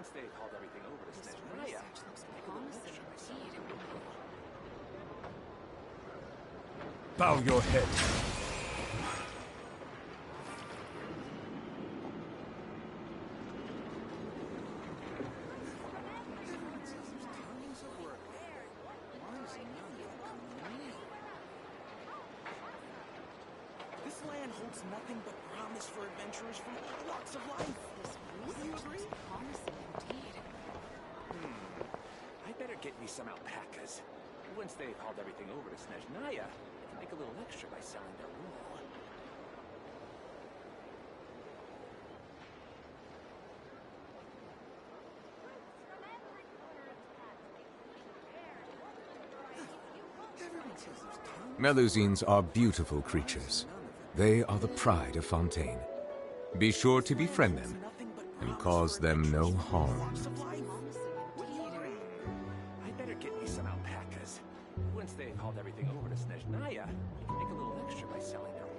Once they've hauled everything over to Snezhnaya, make a little extra myself. Bow your head. This land holds nothing but promise for adventurers from all walks of life. Wouldn't you agree? Promising indeed. I better get me some alpacas. Once they've hauled everything over to Snezhnaya, I can make a little extra by selling their wool. Melusines are beautiful creatures. They are the pride of Fontaine. Be sure to befriend them and cause them no harm. I better get me some alpacas. Once they've hauled everything over to Snezhnaya, I can make a little extra by selling their wool.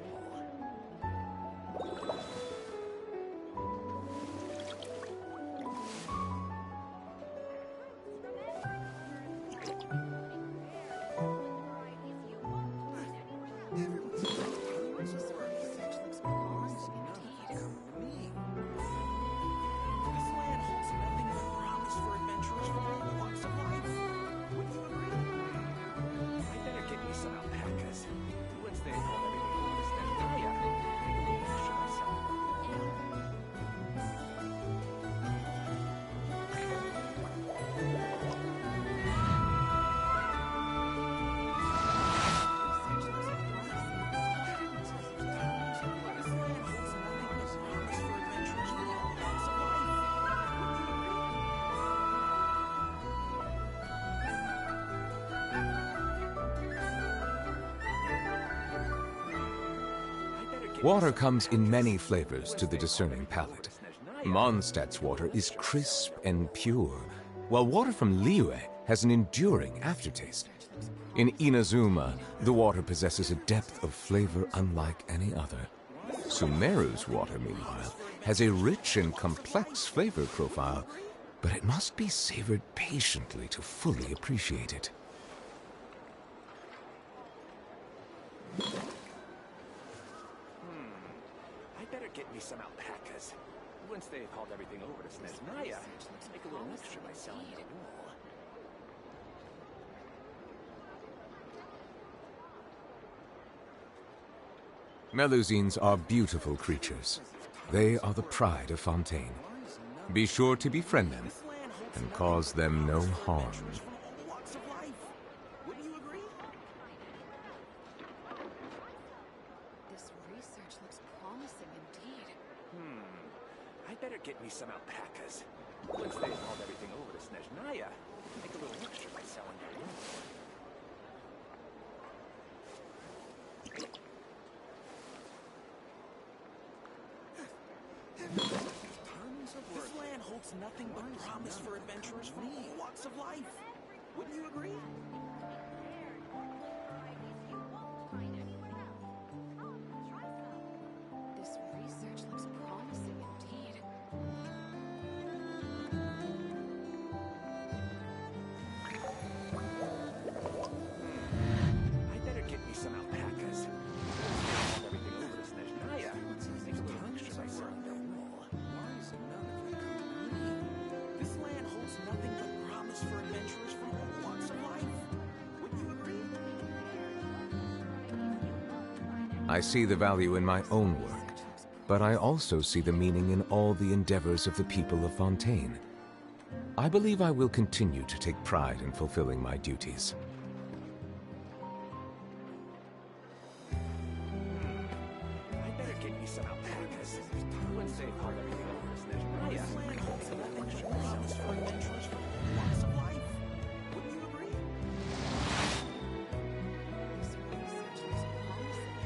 Water comes in many flavors to the discerning palate. Mondstadt's water is crisp and pure, while water from Liyue has an enduring aftertaste. In Inazuma, the water possesses a depth of flavor unlike any other. Sumeru's water, meanwhile, has a rich and complex flavor profile, but it must be savored patiently to fully appreciate it. Get me some alpacas. Once they've hauled everything over to Snezhnaya, make a little extra by selling their wool. Melusines are beautiful creatures. They are the pride of Fontaine. Be sure to befriend them and cause them no harm. I better get me some alpacas. Once they've hauled everything over to Snezhnaya, make a little extra by selling their wool. This land holds nothing but promise for adventurers from all walks of life. Wouldn't you agree? This research looks promising indeed. I better get me some alpacas. Everything over to Snezhnaya, make a little extra by selling their wool. This land holds nothing but promise for adventurers from all walks of life. Wouldn't you agree? I see the value in my own work, but I also see the meaning in all the endeavors of the people of Fontaine. I believe I will continue to take pride in fulfilling my duties. I better get me some alpacas. Once they've hauled everything over to Snezhnaya, make a little extra by selling their wool. Adventurers from all walks of life. Wouldn't you agree? This research looks promising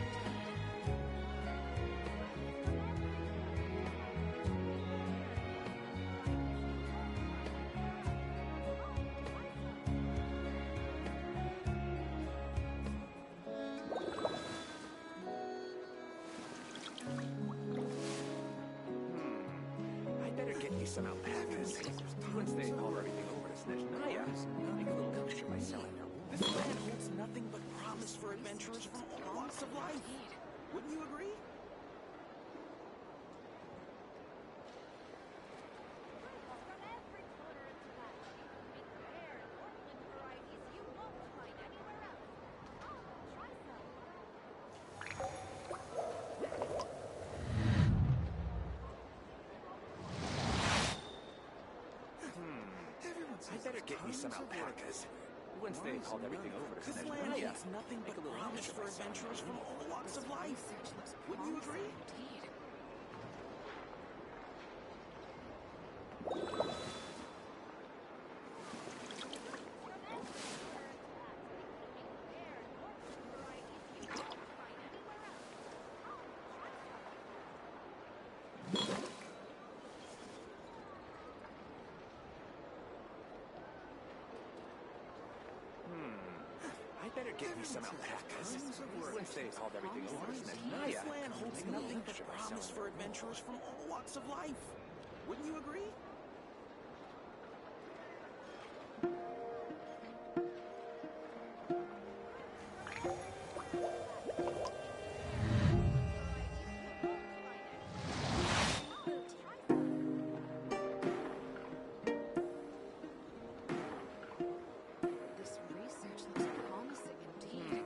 I better get me me some alpacas. Once they haul everything over to Snezhnaya, make a little extra by selling their wool. This land holds nothing but promise for adventurers from all walks of life. Wouldn't you agree? I better get me some alpacas. Once they hauled everything over to This land Snezhnaya, holds nothing but promise for adventurers from all walks of life. Wouldn't you agree? Indeed. I better get me some alpacas. Once they hauled everything over to Snezhnaya, This land holds make a little nothing but extra by promise selling for adventurers from all walks of life. Wouldn't you agree? This research looks promising indeed.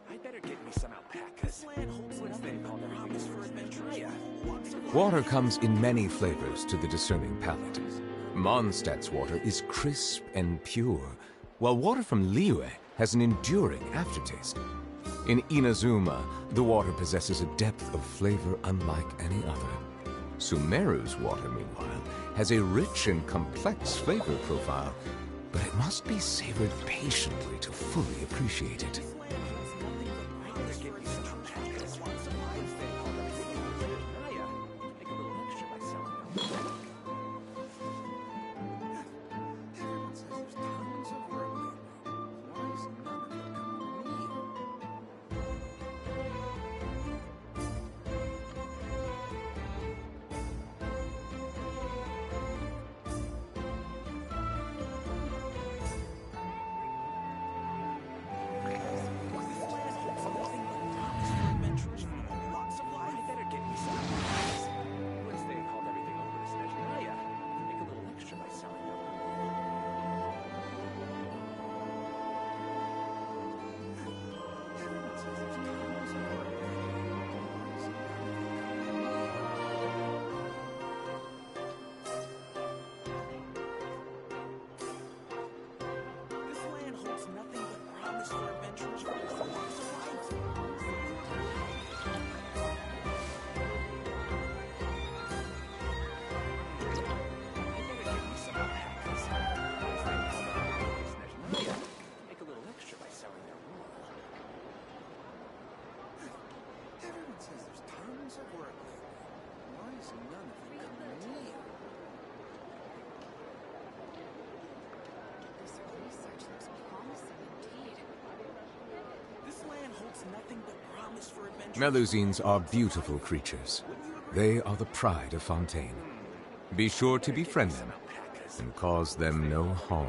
I better get me some alpacas. This land holds Once they nothing hauled but everything promise over for to adventurers Snezhnaya, from all walks of life. Water comes in many flavors to the discerning palate. Mondstadt's water is crisp and pure, while water from Liyue has an enduring aftertaste. In Inazuma, the water possesses a depth of flavor unlike any other. Sumeru's water, meanwhile, has a rich and complex flavor profile, but it must be savored patiently to fully appreciate it. This land holds nothing but promise for adventurers from all walks of life. they hauled everything over to Snezhnaya, make a little extra by selling their wool. Everyone says there's tons of work there. Why is none of it coming to me? Melusines are beautiful creatures. They are the pride of Fontaine. Be sure to befriend them and cause them no harm.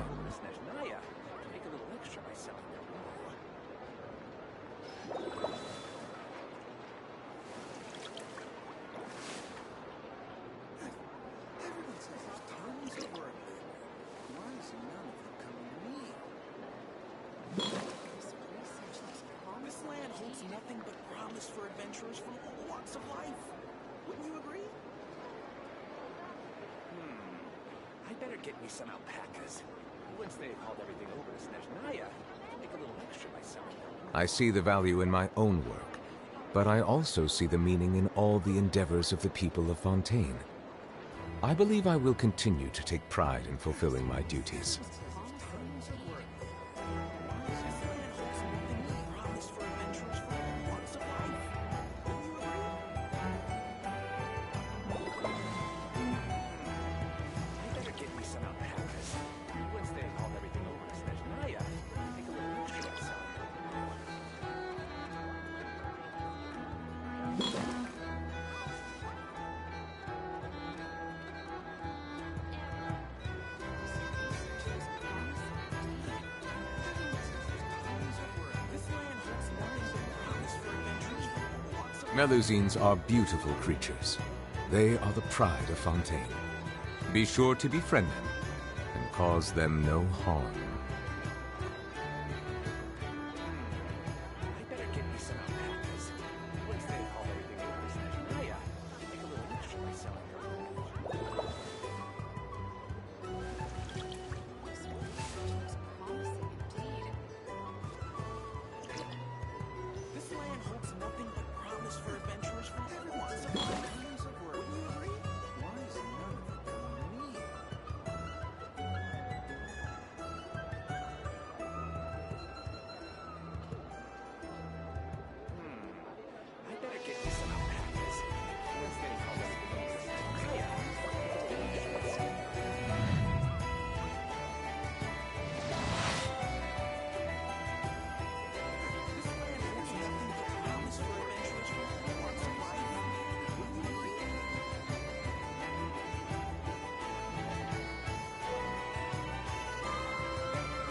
This land holds nothing but promise for adventurers from all walks of life. Wouldn't you agree? I better get me some alpacas. Once they've hauled everything over to Snezhnaya, make a little extra by selling them. I see the value in my own work, but I also see the meaning in all the endeavors of the people of Fontaine. I believe I will continue to take pride in fulfilling my duties. Melusines are beautiful creatures. They are the pride of Fontaine. Be sure to befriend them and cause them no harm. I better get me some alpacas. Once they haul everything over to Snezhnaya, I can make a little extra by selling their wool. This research looks promising indeed. This land holds nothing but promise for adventurers from every walks of life. Wouldn't you agree? Why is none of it coming to me? I better get me some alpacas. Once they haul everything over to Snezhnaya, I can make a little extra by selling their wool. This land holds nothing but promise for adventurers from every walks of life. Wouldn't you agree?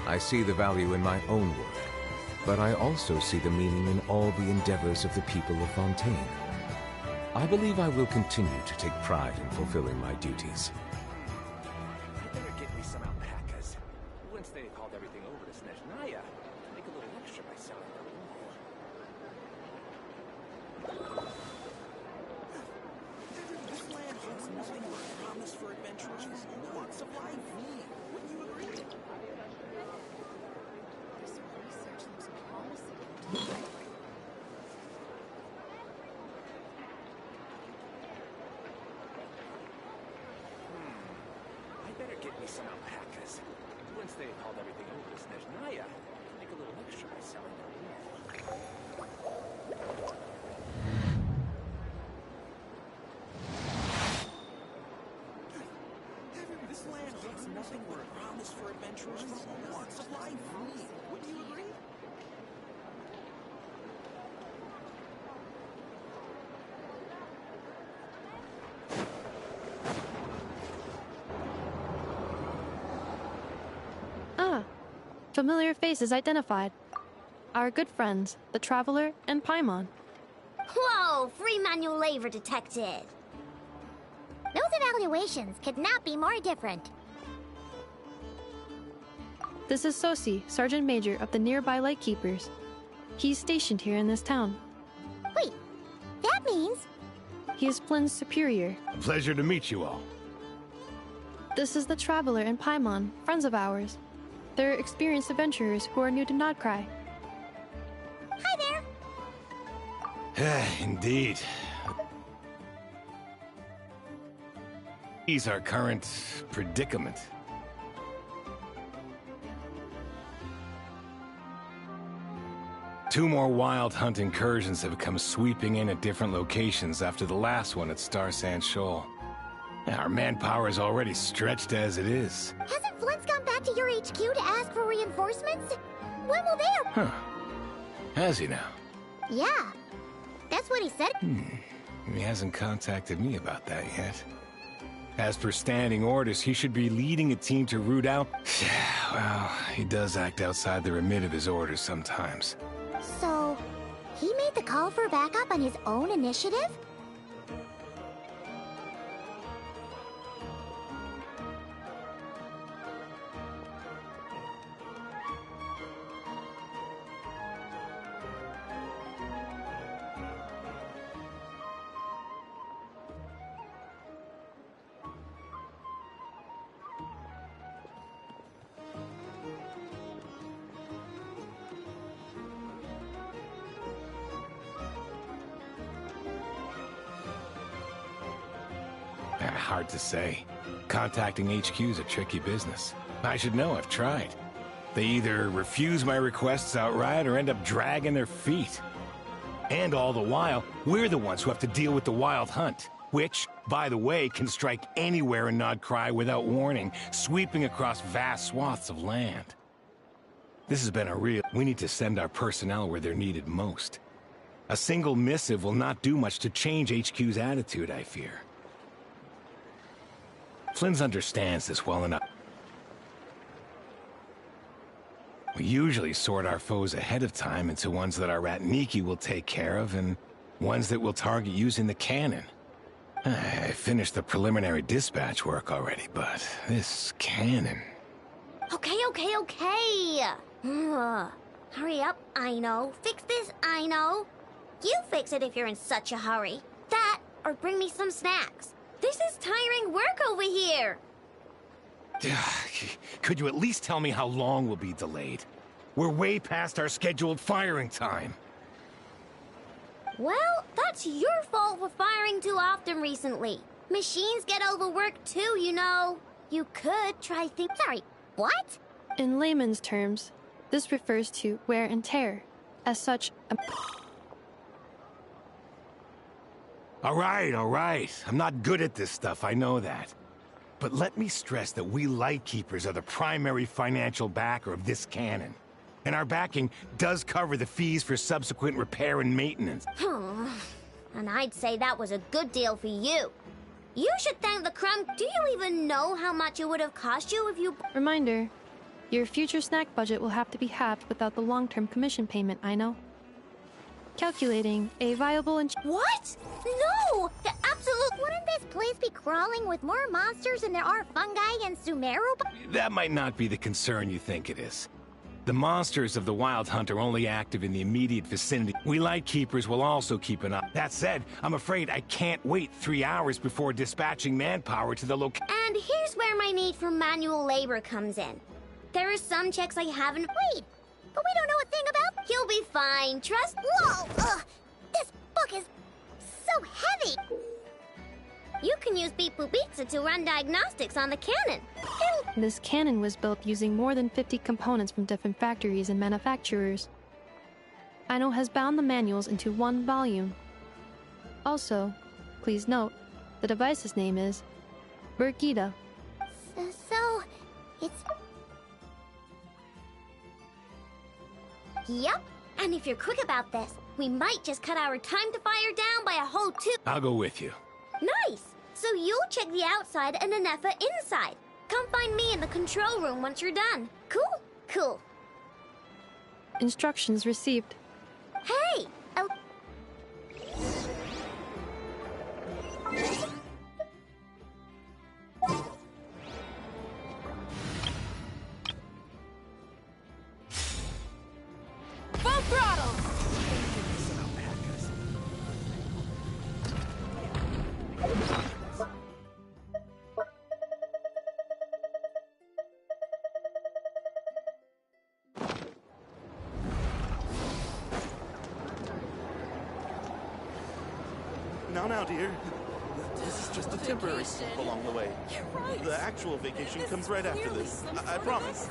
I see the value in my own work, but I also see the meaning in all the endeavors of the people of Fontaine. I believe I will continue to take pride in fulfilling my duties. I better get me some alpacas. Once they've hauled everything over to Snezhnaya, I can make a little extra by selling their wool. This land holds nothing but promise for adventurers from all walks of life. Wouldn't you agree? This research looks promising indeed. I better get me some alpacas. Once they've hauled everything over to Snezhnaya, I can make a little extra by selling their wool. This land holds nothing but promise for adventurers from all walks of life. Wouldn't you agree? Ah, familiar faces identified. Our good friends, the Traveler and Paimon. Whoa, free manual labor detected. Those evaluations could not be more different. This is Sosi, Sergeant Major of the nearby Lightkeepers. He's stationed here in this town. Wait, that means... He is Flynn's superior. A pleasure to meet you all. This is the Traveler and Paimon, friends of ours. They're experienced adventurers who are new to Nodcry. Hi there. Indeed. He's our current predicament. Two more wild hunt incursions have come sweeping in at different locations after the last one at Star Sand Shoal. Our manpower is already stretched as it is. Hasn't Flint's gone back to your HQ to ask for reinforcements? When will they... Huh. Has he now? Yeah, that's what he said. He hasn't contacted me about that yet. As per standing orders, he should be leading a team to root out... Well, he does act outside the remit of his orders sometimes. So, he made the call for backup on his own initiative? Hard to say. Contacting HQ is a tricky business. I should know, I've tried. They either refuse my requests outright or end up dragging their feet. And all the while, we're the ones who have to deal with the wild hunt, which, by the way, can strike anywhere in Nodcry without warning, sweeping across vast swaths of land. This has been a real... We need to send our personnel where they're needed most. A single missive will not do much to change HQ's attitude, I fear. Flynn's understands this well enough. We usually sort our foes ahead of time into ones that our Ratniki will take care of, and Ones that will target using the cannon. I finished the preliminary dispatch work already, but this cannon... Okay. Hurry up, I know. Fix this, I know. You fix it if you're in such a hurry. That, or bring me some snacks. This is tiring work over here. Could you at least tell me how long we'll be delayed? We're way past our scheduled firing time. Well, that's your fault for firing too often recently. Machines get overworked too, you know. You could try Sorry, what? In layman's terms, this refers to wear and tear. As such, All right. I'm not good at this stuff, I know that. But let me stress that we Lightkeepers are the primary financial backer of this cannon. And our backing does cover the fees for subsequent repair and maintenance. And I'd say that was a good deal for you. You should thank the Crumb. Do you even know how much it would have cost you if you... reminder, your future snack budget will have to be halved without the long-term commission payment, I know. Calculating a viable and... What? No! The absolute... Wouldn't this place be crawling with more monsters than there are fungi in Sumeru? That might not be the concern you think it is. The monsters of the Wild Hunt are only active in the immediate vicinity. We Lightkeepers will also keep an eye. That said, I'm afraid I can't wait 3 hours before dispatching manpower to the location. And here's where my need for manual labor comes in. There are some checks I haven't... Wait! But we don't know a thing about... You'll be fine, trust... Whoa! Ugh! This book is so heavy! You can use Beep Boop Pizza to run diagnostics on the cannon. This cannon was built using more than 50 components from different factories and manufacturers. Aino has bound the manuals into one volume. Also, please note, the device's name is Birgitta. So, it's... Yep, and if you're quick about this, we might just cut our time to fire down by a whole 2... I'll go with you. Nice! So you'll check the outside and Anefa inside. Come find me in the control room once you're done. Cool? Cool. Instructions received. Hey! Full throttle! Now, dear. This is just a temporary stop along the way. You're right. The actual vacation comes right after this. I promise.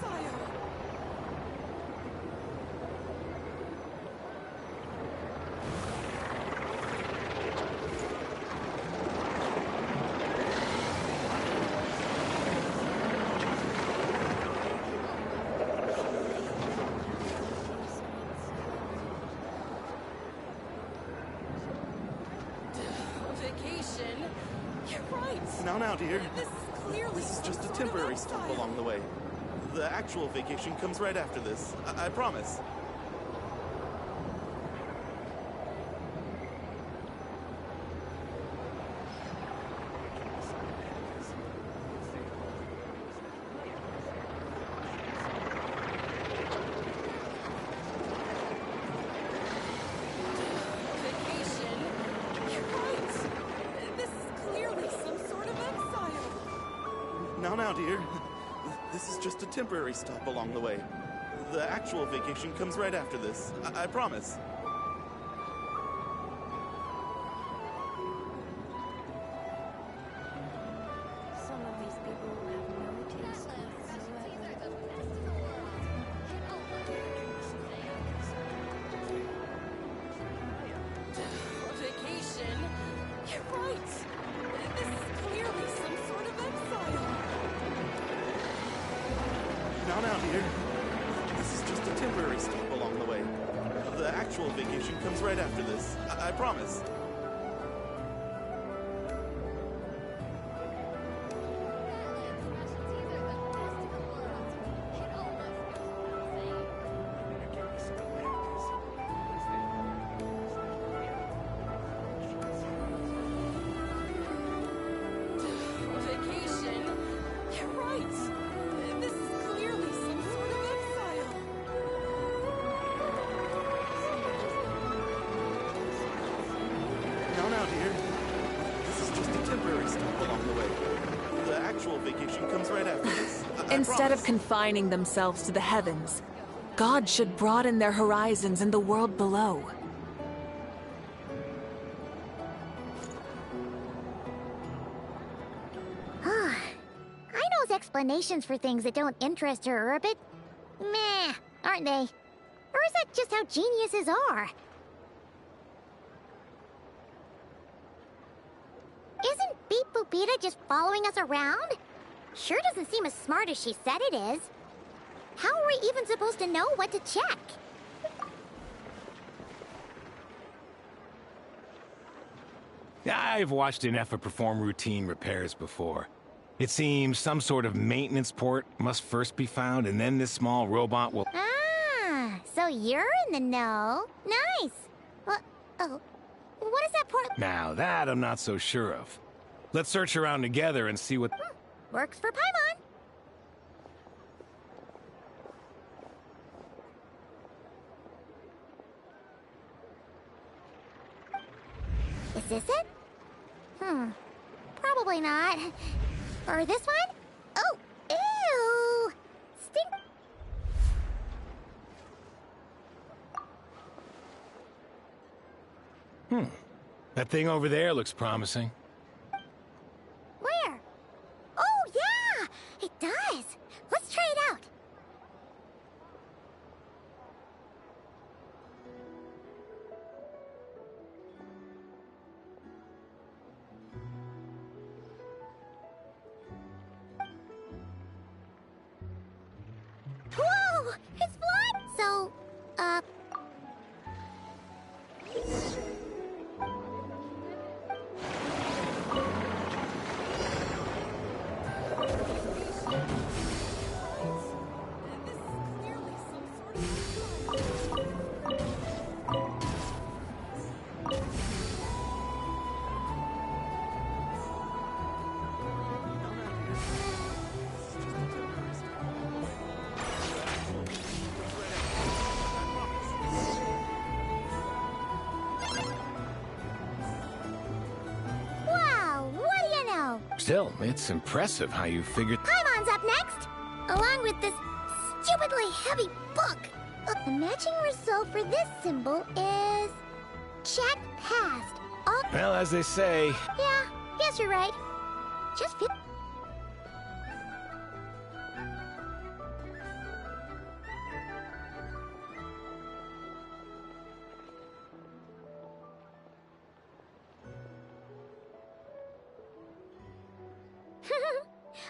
Vacation. You're right. Now, dear. This is just a temporary stop along the way. The actual vacation comes right after this. I promise. Vacation. You're right. This is clearly some sort of exile. Now, dear. This is just a temporary stop along the way. The actual vacation comes right after this. I promise. Some of these people have no taste whatsoever. Vacation. You're right. This is clearly some sort of exile. Now, dear. This is just a temporary stop along the way. The actual vacation comes right after this. I promise. right. This is clearly some sort of exile. Now, dear. This is just a temporary stop along the way. The actual vacation comes right after this. I Instead of promise. confining themselves to the heavens, God should broaden their horizons in the world below. Aino's explanations for things that don't interest her are a bit meh, aren't they? Or is that just how geniuses are? Isn't Beep Boopita just following us around? Sure doesn't seem as smart as she said it is. How are we even supposed to know what to check? I've watched Inefa perform routine repairs before. It seems some sort of maintenance port must first be found, and then this small robot will... Ah, so you're in the know. Nice. What is that port? Now, that I'm not so sure of. Let's search around together and see what... Works for Paimon. Is this it? Probably not. Or this one? Oh, ew! Stink. That thing over there looks promising. Where? Oh, yeah! It does. Let's try it out. Whoa! It's blood! So, This is clearly some sort of exile. wow! What do you know? Still, it's impressive how you figured... Paimon's up next, along with this stupidly heavy book. The matching result for this symbol is chat passed. All Well, as they say, yeah, guess you're right. Just feel.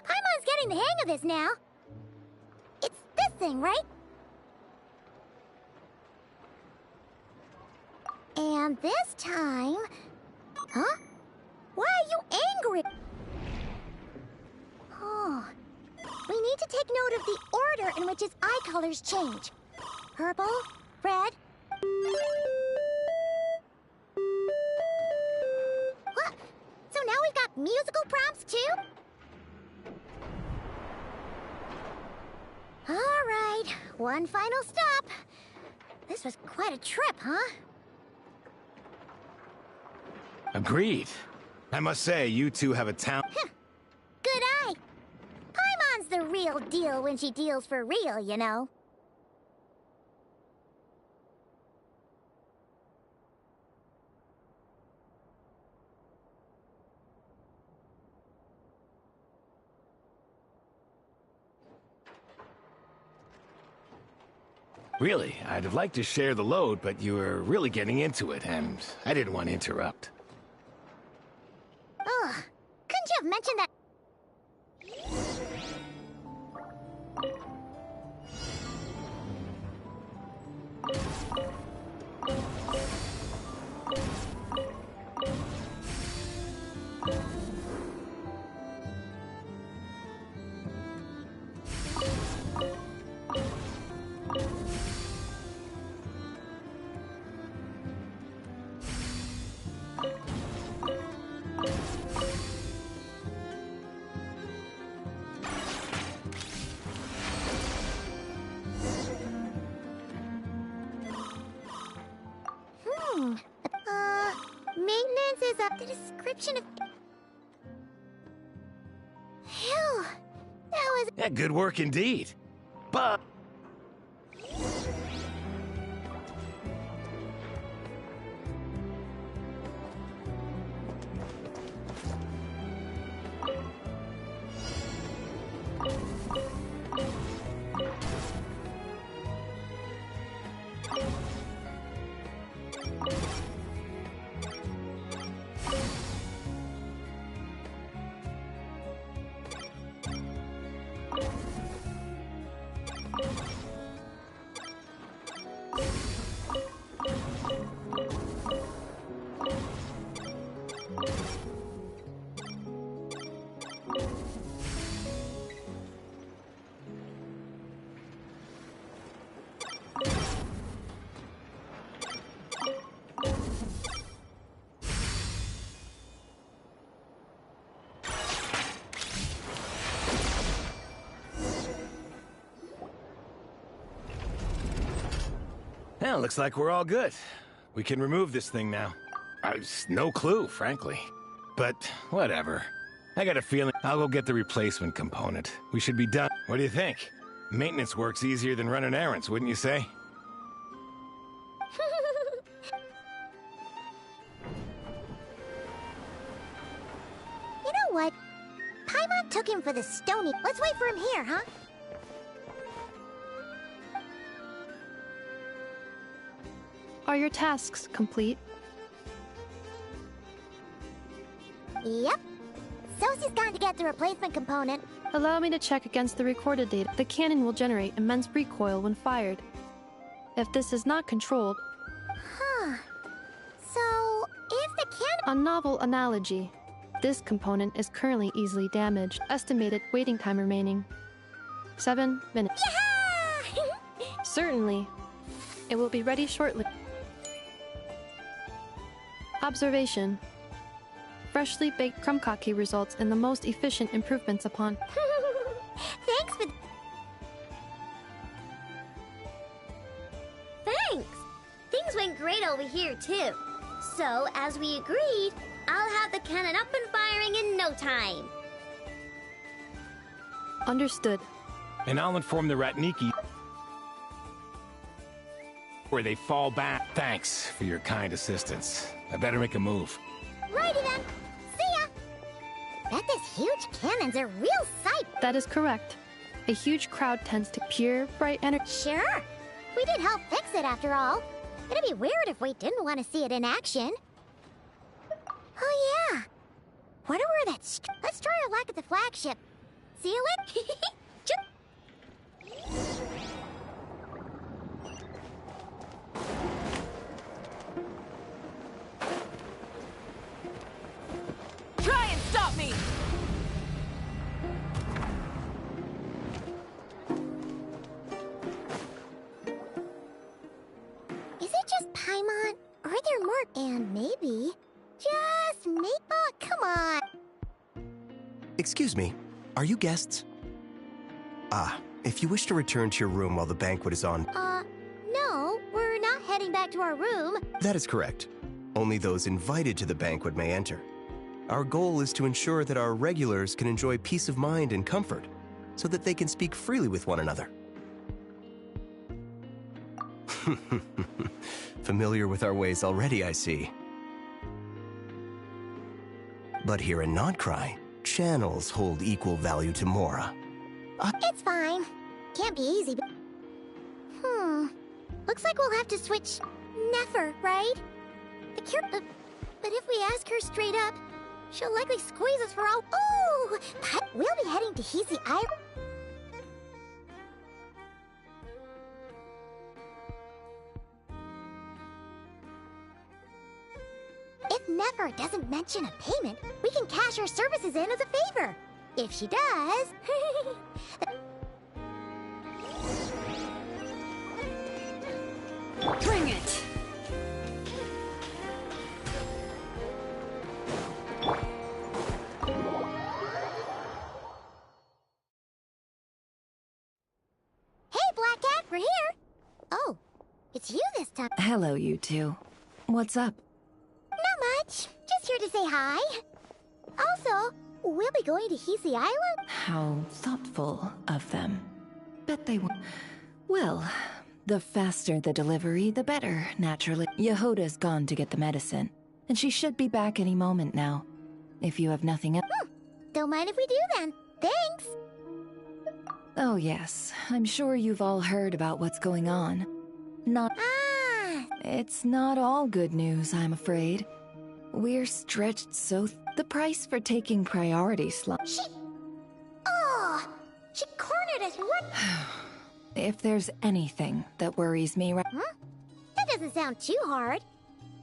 Paimon's getting the hang of this now. It's this thing, right? And this time... Huh? Why are you angry? Oh. We need to take note of the order in which his eye colors change. Purple, red... What? So now we've got musical prompts too? All right, one final stop. This was quite a trip, huh? agreed. I must say, you two have a talent... Good eye. Paimon's the real deal when she deals for real, you know. Really, I'd have liked to share the load, but you were really getting into it, and I didn't want to interrupt. Ugh. Couldn't you have mentioned that? The description of... Phew. That was... Yeah, good work indeed. But... Well, looks like we're all good. We can remove this thing now. No clue, frankly. But, whatever. I got a feeling I'll go get the replacement component. We should be done. What do you think? Maintenance work's easier than running errands, wouldn't you say? You know what? Paimon took him for the stony. Let's wait for him here, huh? Are your tasks complete? Yep. Sosie's gone to get the replacement component. Allow me to check against the recorded data. The cannon will generate immense recoil when fired. If this is not controlled... Huh. So, if the cannon... A novel analogy. This component is currently easily damaged. Estimated waiting time remaining. 7 minutes. Yeah! Certainly. It will be ready shortly. Observation. Freshly baked krumkake results in the most efficient improvements upon... Thanks for... Thanks! Things went great over here, too. So, as we agreed, I'll have the cannon up and firing in no time. Understood. And I'll inform the Ratniki where they fall back. Thanks for your kind assistance. I better make a move. Righty then. See ya! Bet this huge cannon's a real sight. That is correct. A huge crowd tends to pure, bright energy. Sure. We did help fix it after all. It'd be weird if we didn't want to see it in action. Oh yeah. Wonder where that's... Let's try our luck at the flagship. Seal it? Try and stop me! Is it just Paimon? Or are there more? And maybe... Just maybe... Oh, come on! Excuse me, are you guests? Ah, if you wish to return to your room while the banquet is on... No, we're not heading back to our room. That is correct. Only those invited to the banquet may enter. Our goal is to ensure that our regulars can enjoy peace of mind and comfort, so that they can speak freely with one another. Familiar with our ways already, I see. But here in Notcry, channels hold equal value to Mora. It's fine. Can't be easy, but... Looks like we'll have to switch... Never, right? But if we ask her straight up, she'll likely squeeze us for all... Ooh! We'll be heading to Hezi Island. If Nefer doesn't mention a payment, we can cash our services in as a favor. If she does... Bring it! Hey, Black Cat, we're here! Oh, it's you this time. Hello, you two. What's up? Not much. Just here to say hi. Also, we'll be going to Hisi Island. How thoughtful of them. Bet they will. Well, the faster the delivery, the better, naturally. Yehoda's gone to get the medicine, and she should be back any moment now. If you have nothing else. Don't mind if we do then. Thanks. Oh yes, I'm sure you've all heard about what's going on. It's not all good news, I'm afraid. We're stretched so the price for taking priority slots. She cornered us. What? If there's anything that worries me right... That doesn't sound too hard.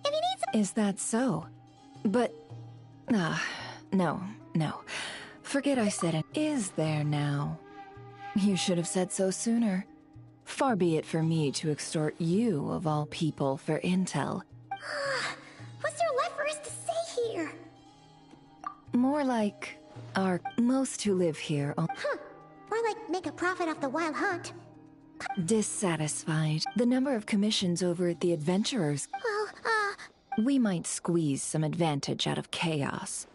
If you need some... Is that so? But... no. Forget I said it. Is there now? You should have said so sooner. Far be it for me to extort you, of all people, for intel. What's there left for us to say here? More like... most who live here... More like make a profit off the wild hunt. Dissatisfied. The number of commissions over at the adventurers... Well, we might squeeze some advantage out of chaos.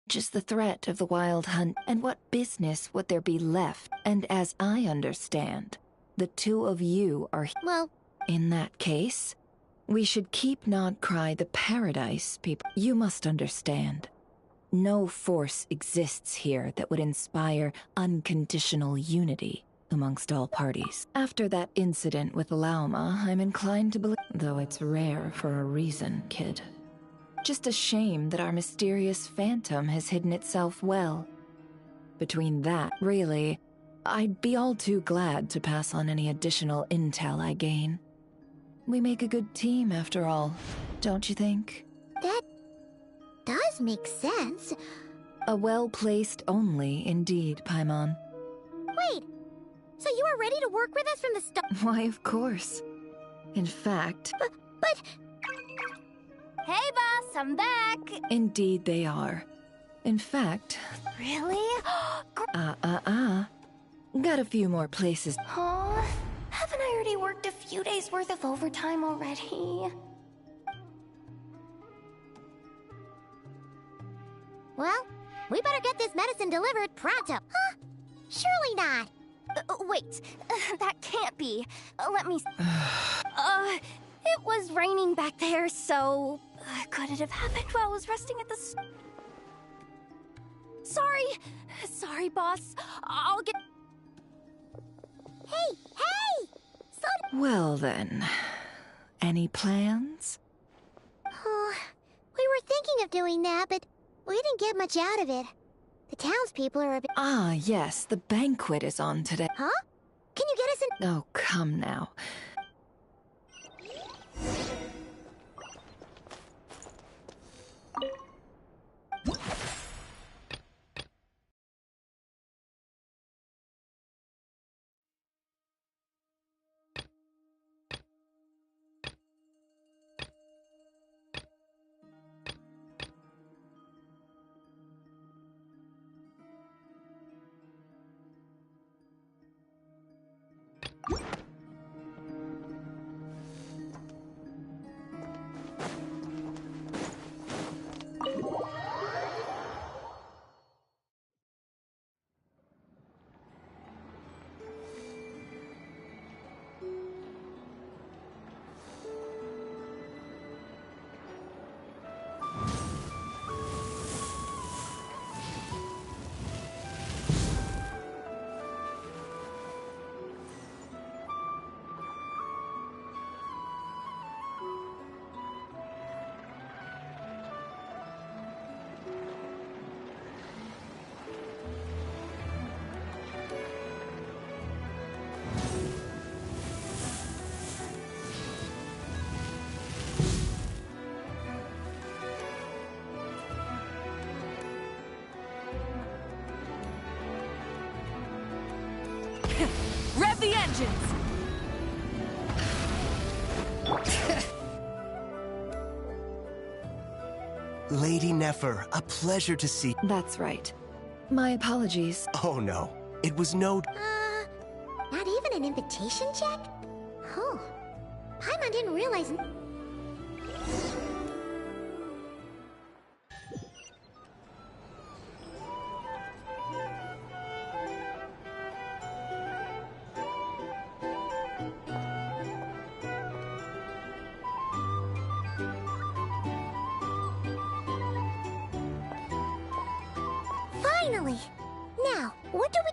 Just the threat of the wild hunt, and what business would there be left? And as I understand, the two of you are... Well... In that case, we should keep Nodcry the paradise people. You must understand. No force exists here that would inspire unconditional unity amongst all parties. After that incident with Lauma, I'm inclined to believe... Though it's rare for a reason, kid. Just a shame that our mysterious phantom has hidden itself well. Between that, really, I'd be all too glad to pass on any additional intel I gain. We make a good team, after all, don't you think? That does make sense. A well-placed only, indeed, Paimon. Wait, so you are ready to work with us from the start? Why, of course. In fact... But... Hey, boss, I'm back! Indeed they are. In fact... Really? Got a few more places. Aw, haven't I already worked a few days' worth of overtime already? Well, we better get this medicine delivered pronto. Huh? Surely not. Wait, that can't be. Let me... It was raining back there, so... could it have happened while I was resting at the... Sorry, boss. I'll get... Hey! Well then, any plans? Oh, we were thinking of doing that, but we didn't get much out of it. The townspeople are a bit... Ah, yes, the banquet is on today. Huh? Can you get us in... Oh, come now. Rev the engines! Lady Nefer, a pleasure to see... That's right. My apologies. Oh no, it was no... Not even an invitation check? Oh. Paimon didn't realize. Finally! Now, what do we...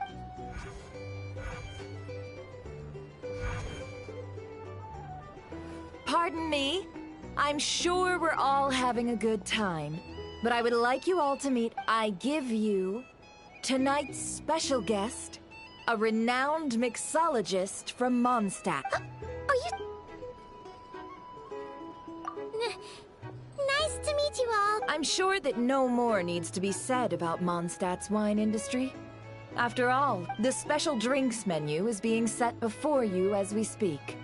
Pardon me? I'm sure we're all having a good time, but I would like you all to meet, I give you, tonight's special guest, a renowned mixologist from Mondstadt. Are you... Nice to meet you all. I'm sure that no more needs to be said about Mondstadt's wine industry. After all, the special drinks menu is being set before you as we speak.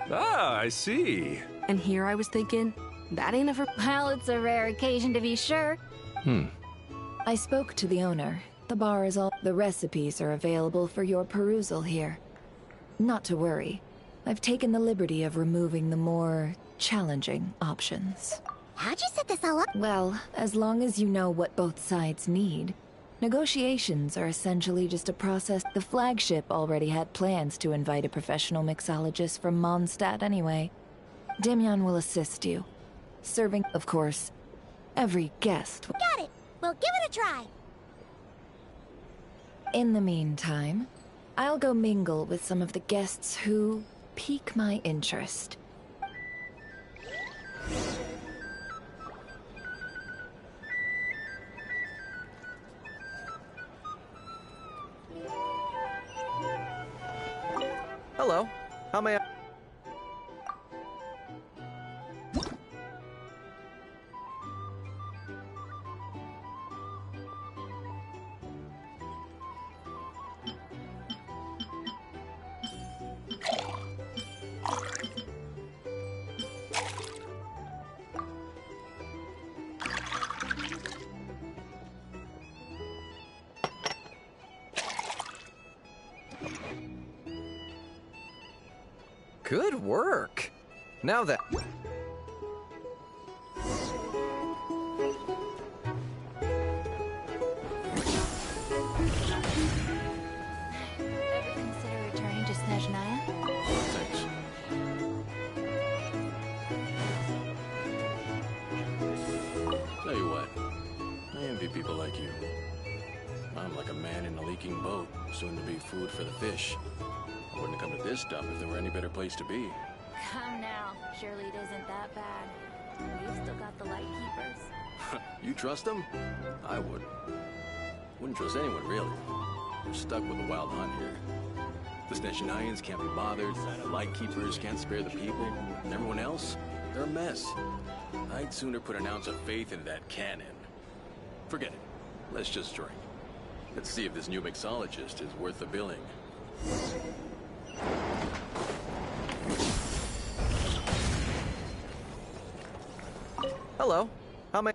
Ah, I see. And here I was thinking, that ain't ever. Well, it's a rare occasion to be sure. I spoke to the owner. The bar is all... The recipes are available for your perusal here. Not to worry. I've taken the liberty of removing the more challenging options. How'd you set this all up? Well, as long as you know what both sides need. Negotiations are essentially just a process. The flagship already had plans to invite a professional mixologist from Mondstadt anyway. Demyon will assist you. Serving, of course, every guest. Got it. We'll give it a try. In the meantime, I'll go mingle with some of the guests who pique my interest. Hello. How may I... Good work. Now that... Ever consider returning to Snezhnaya? Thanks. Tell you what, I envy people like you. I'm like a man in a leaking boat, soon to be food for the fish. I wouldn't have come to this dump if there were any better place to be. Come now. Surely it isn't that bad. We've still got the light keepers. You trust them? I wouldn't. Wouldn't trust anyone, really. We're stuck with the wild hunt here. The Snezhnayans can't be bothered, the Lightkeepers can't spare the people, and everyone else, they're a mess. I'd sooner put an ounce of faith in that cannon. Forget it. Let's just drink. Let's see if this new mixologist is worth the billing. Hello. How may...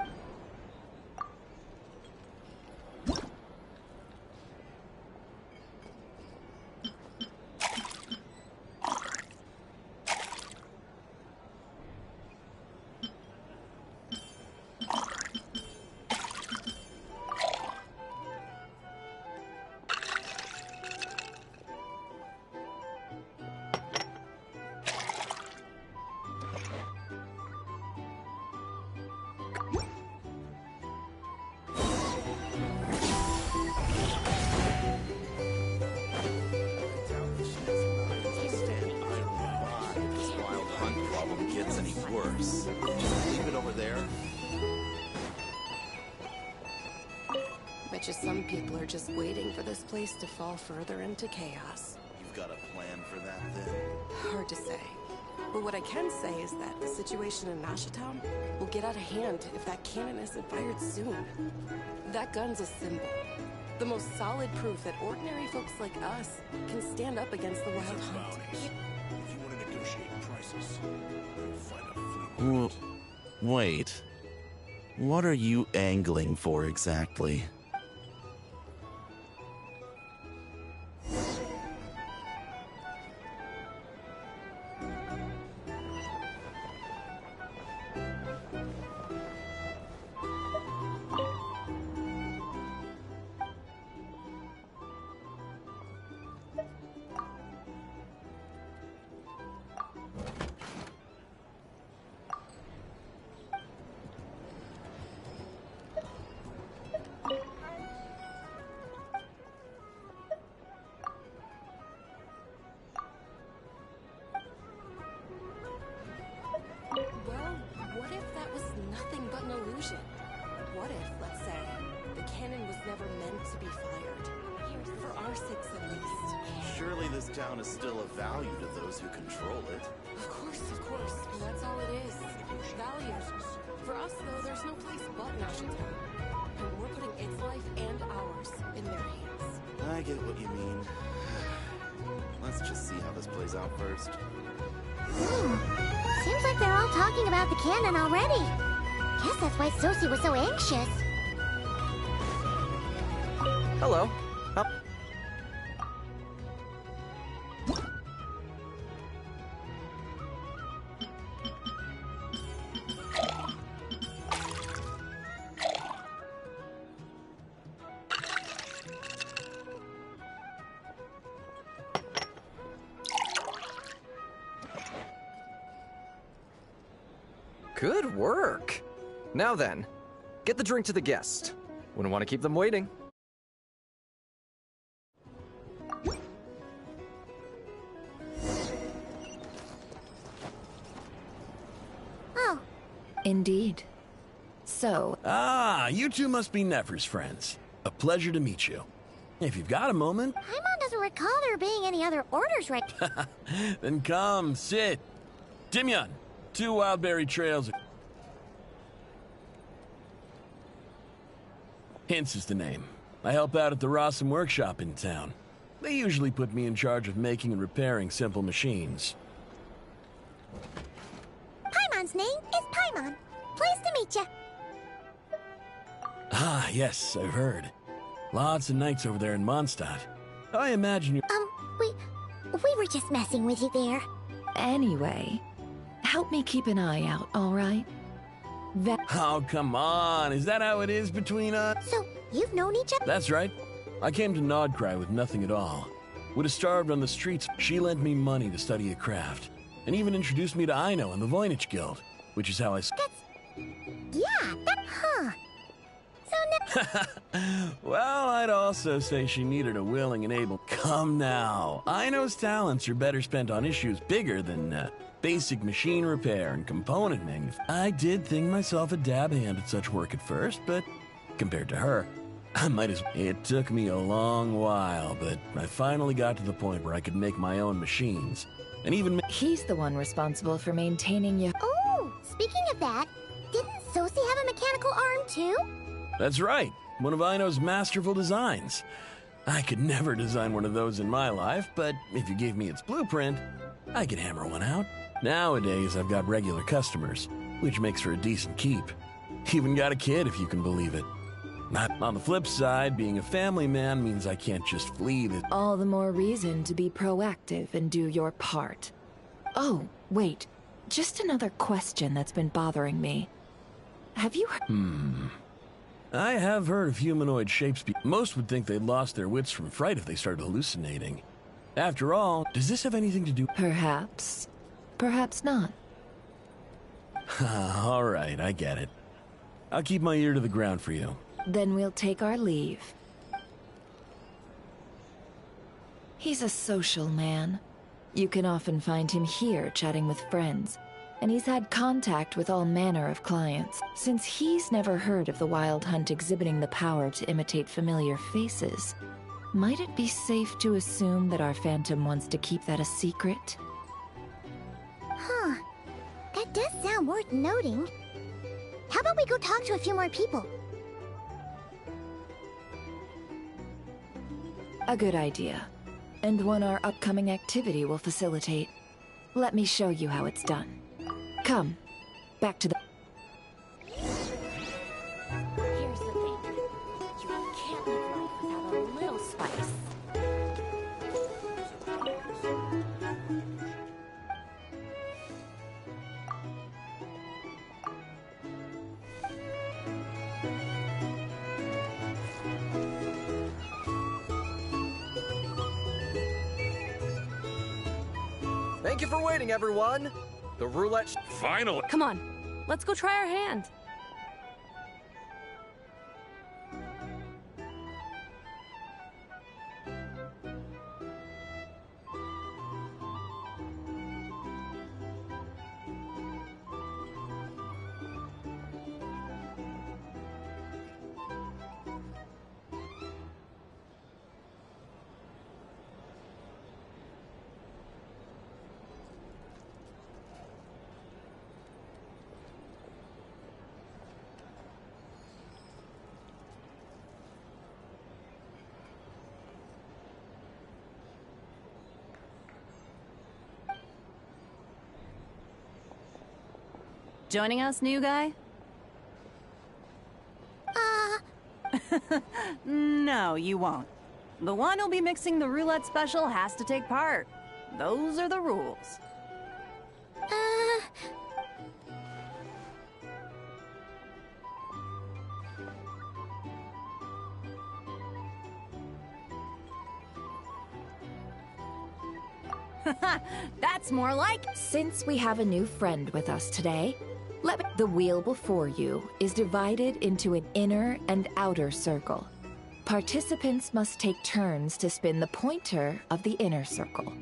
Bet you some people are just waiting for this place to fall further into chaos. You've got a plan for that, then? Hard to say. But what I can say is that the situation in Nashatown will get out of hand if that cannon isn't fired soon. That gun's a symbol. The most solid proof that ordinary folks like us can stand up against the wild hunt. If you want to negotiate prices, you'll find a flea market. Wait. What are you angling for exactly? illusion. What if, let's say, the cannon was never meant to be fired? For our sakes, at least. Surely this town is still of value to those who control it. Of course. And that's all it is. Value. For us, though, there's no place but Nashatown. And we're putting its life and ours in their hands. I get what you mean. Let's just see how this plays out first. Seems like they're all talking about the cannon already. Guess that's why Sosie was so anxious. Hello. Good work. Now then, get the drink to the guest. Wouldn't want to keep them waiting. Oh. Indeed. So... Ah, you two must be Nefer's friends. A pleasure to meet you. If you've got a moment... Paimon doesn't recall there being any other orders right... Then come, sit. Timyon, 2 wildberry trails. Hints is the name. I help out at the Rossum workshop in town. They usually put me in charge of making and repairing simple machines. Paimon's name is Paimon. Pleased to meet you. Ah, yes, I've heard. Lots of nights over there in Mondstadt. I imagine you... We were just messing with you there. Anyway, help me keep an eye out, all right? Oh, come on. Is that how it is between us? So, you've known each other? That's right. I came to Nodcry with nothing at all. Would have starved on the streets. She lent me money to study a craft. And even introduced me to Aino and the Voynich Guild, which is how I... Huh. So Well, I'd also say she needed a willing and able... Come now. Aino's talents are better spent on issues bigger than, basic machine repair and component manufacturing. I did think myself a dab hand at such work at first, but compared to her, I might as well. It took me a long while, but I finally got to the point where I could make my own machines. And even... He's the one responsible for maintaining your... Oh, speaking of that, didn't Sosie have a mechanical arm too? That's right. One of Aino's masterful designs. I could never design one of those in my life, but if you gave me its blueprint, I could hammer one out. Nowadays, I've got regular customers, which makes for a decent keep. Even got a kid, if you can believe it. Not on the flip side, being a family man means I can't just flee the... All the more reason to be proactive and do your part. Oh, wait. Just another question that's been bothering me. Have you heard... I have heard of humanoid shapes. Most would think they'd lost their wits from fright if they started hallucinating. After all, does this have anything to do... Perhaps. Perhaps not. All right, I get it. I'll keep my ear to the ground for you. Then we'll take our leave. He's a social man. You can often find him here chatting with friends, and he's had contact with all manner of clients. Since he's never heard of the Wild Hunt exhibiting the power to imitate familiar faces, might it be safe to assume that our Phantom wants to keep that a secret? Huh. That does sound worth noting. How about we go talk to a few more people? A good idea. And one our upcoming activity will facilitate. Let me show you how it's done. Come, back to the... Here's the thing. You can't live life without a little spice. Thank you for waiting, everyone. The roulette... Finally! Come on, let's go try our hand. Joining us, new guy? No, you won't. The one who'll be mixing the roulette special has to take part. Those are the rules. That's more like... Since we have a new friend with us today, the wheel before you is divided into an inner and outer circle. Participants must take turns to spin the pointer of the inner circle.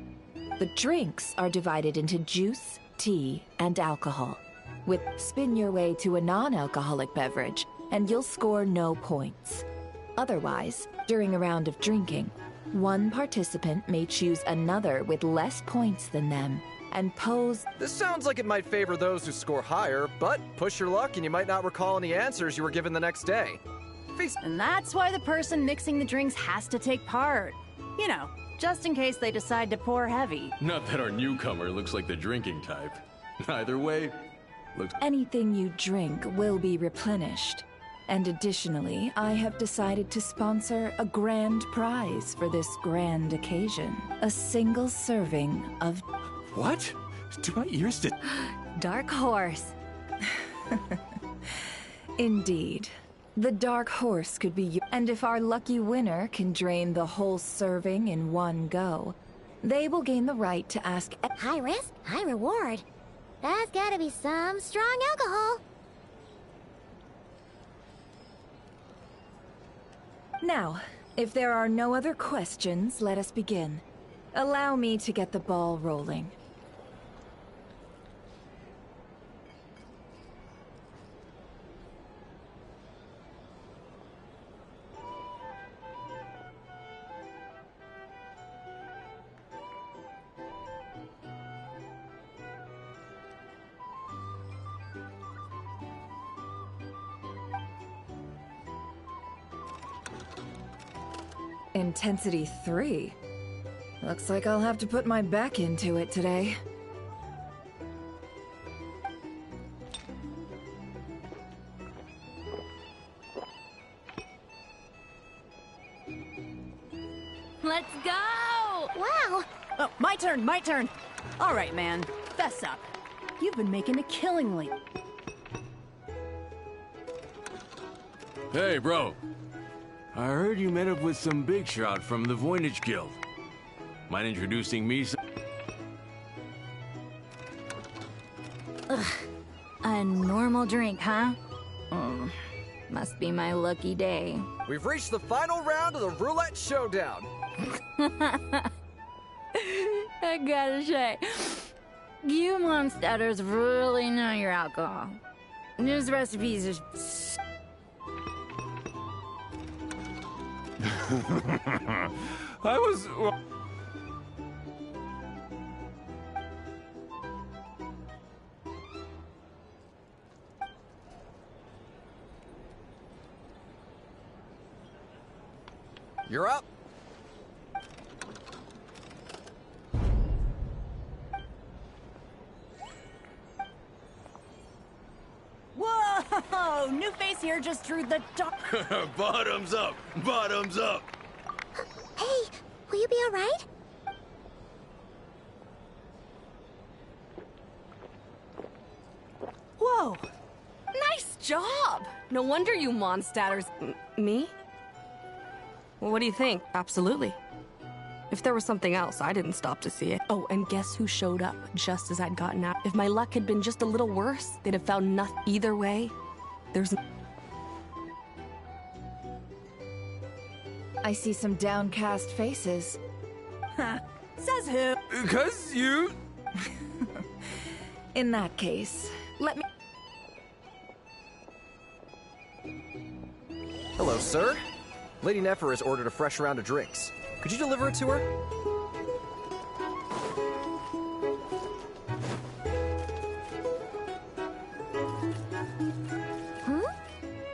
The drinks are divided into juice, tea, and alcohol. Spin your way to a non-alcoholic beverage, and you'll score no points. Otherwise, during a round of drinking, one participant may choose another with less points than them and pose... This sounds like it might favor those who score higher, but push your luck and you might not recall any answers you were given the next day. And that's why the person mixing the drinks has to take part. You know, just in case they decide to pour heavy. Not that our newcomer looks like the drinking type. Either way, looks... Anything you drink will be replenished. And additionally, I have decided to sponsor a grand prize for this grand occasion. A single serving of... What? Do my ears did... Dark horse. Indeed. The dark horse could be you. And if our lucky winner can drain the whole serving in one go, they will gain the right to ask... High risk, high reward. That's gotta be some strong alcohol. Now, if there are no other questions, let us begin. Allow me to get the ball rolling. Intensity 3. Looks like I'll have to put my back into it today. Let's go! Wow! Oh, my turn, my turn. All right, man. Fess up. You've been making a killing lately. Hey, bro. I heard you met up with some big shot from the Voynich Guild. Mind introducing me? Ugh. A normal drink, huh? Must be my lucky day. We've reached the final round of the roulette showdown. I gotta say, you monsters really know your alcohol. These recipes are... I was... You're up. Whoa! New face here just drew the dark. Bottoms up! Bottoms up! Hey, will you be alright? Whoa! Nice job! No wonder you Mondstatters... Me? Well, what do you think? Absolutely. If there was something else, I didn't stop to see it. Oh, and guess who showed up just as I'd gotten out? If my luck had been just a little worse, they'd have found nothing. Either way, there's... I see some downcast faces. Says who? 'Cause you... In that case, let me... Hello, sir. Lady Nefer has ordered a fresh round of drinks. Could you deliver it to her?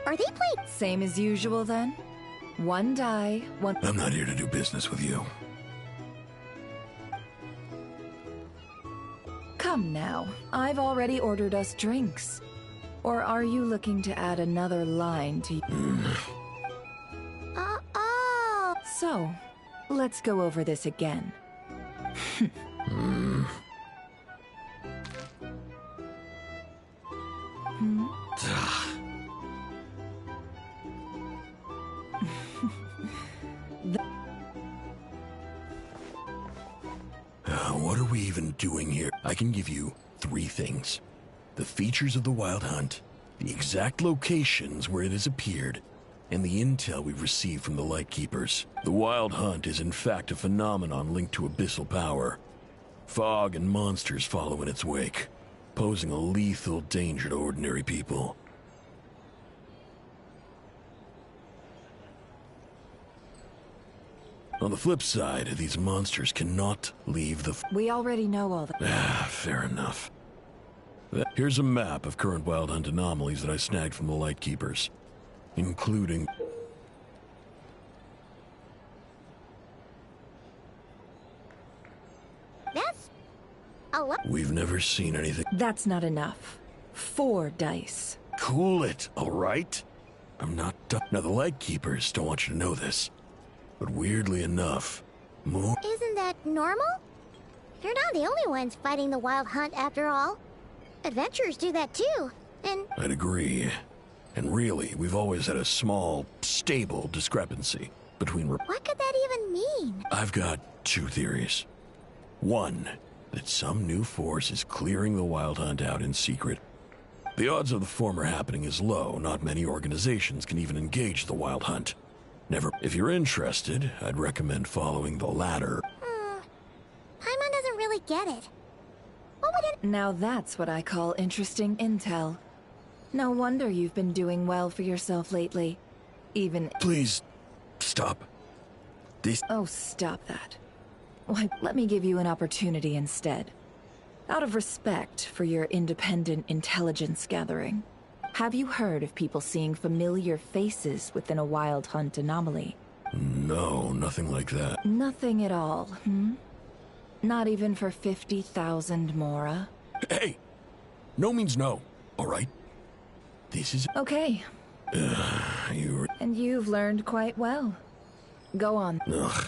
Are they playing? Same as usual, then? One die, one... I'm not here to do business with you. Come Come now, I've already ordered us drinks. Or are you looking to add another line to... Oh. So, let's go over this again. What are we even doing here? I can give you 3 things. The features of the Wild Hunt, the exact locations where it has appeared, and the intel we've received from the Lightkeepers. The Wild Hunt is in fact a phenomenon linked to abyssal power. Fog and monsters follow in its wake, posing a lethal danger to ordinary people. On the flip side, these monsters cannot leave the... We already know all that. Fair enough. Here's a map of current Wild Hunt anomalies that I snagged from the Lightkeepers, including... That's a lot. We've never seen anything... That's not enough. 4 dice. Cool it, all right? I'm not done. Now, the Lightkeepers don't want you to know this, but weirdly enough, more... Isn't that normal? They're not the only ones fighting the Wild Hunt after all. Adventurers do that too, and... I'd agree. And really, we've always had a small, stable discrepancy between... What could that even mean? I've got 2 theories. One, that some new force is clearing the Wild Hunt out in secret. The odds of the former happening is low. Not many organizations can even engage the Wild Hunt. Never. If you're interested, I'd recommend following the latter. Paimon doesn't really get it. What would it... Now that's what I call interesting intel. No wonder you've been doing well for yourself lately. Even... Please, stop. Oh, stop that. Why, let me give you an opportunity instead. Out of respect for your independent intelligence gathering, have you heard of people seeing familiar faces within a Wild Hunt anomaly? No, nothing like that. Nothing at all, Not even for 50,000 Mora? Hey! No means no, all right? This is... Okay. And you've learned quite well. Go on. Ugh.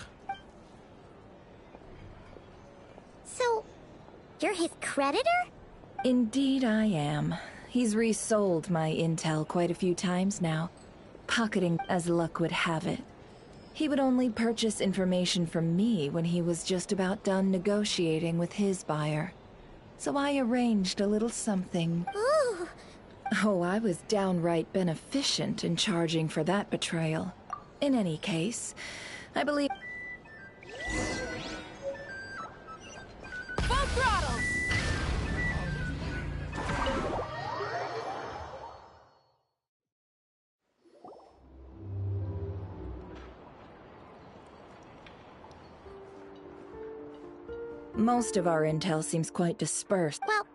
So, you're his creditor? Indeed I am. He's resold my intel quite a few times now, pocketing as luck would have it. He would only purchase information from me when he was just about done negotiating with his buyer. So I arranged a little something. Ooh. Oh, I was downright beneficent in charging for that betrayal. In any case, I believe... Full throttle! Most of our intel seems quite dispersed. Well,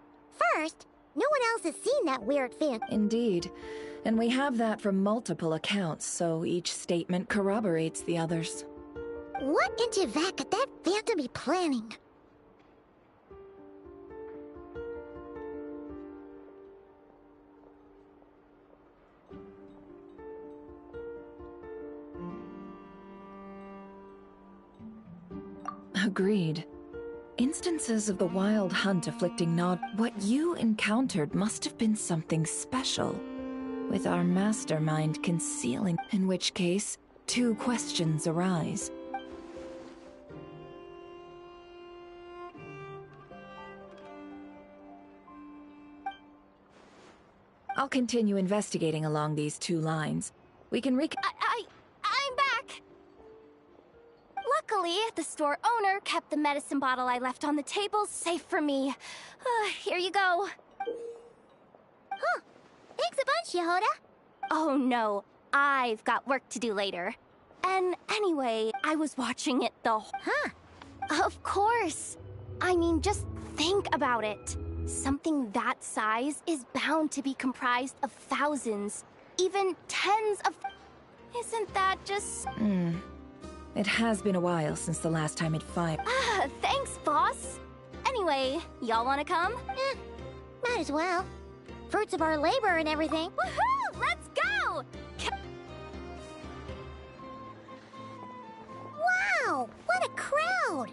first, no one else has seen that weird fin. Indeed. And we have that from multiple accounts, so each statement corroborates the others. What in Teyvat could that phantom be planning? Agreed. Instances of the Wild Hunt afflicting Nod... What you encountered must have been something special, with our mastermind concealing... In which case, 2 questions arise. I'll continue investigating along these 2 lines. We can I'm back! Luckily, the store owner kept the medicine bottle I left on the table safe for me. Here you go. Huh. Thanks a bunch, Yehoda. Oh no, I've got work to do later. And anyway, I was watching it the whole... Huh. Of course. I mean, just think about it. Something that size is bound to be comprised of thousands, even tens of... Isn't that just... It has been a while since the last time it fired. Thanks, boss. Anyway, y'all wanna come? Might as well. Fruits of our labor and everything. Woohoo! Let's go! Wow! What a crowd!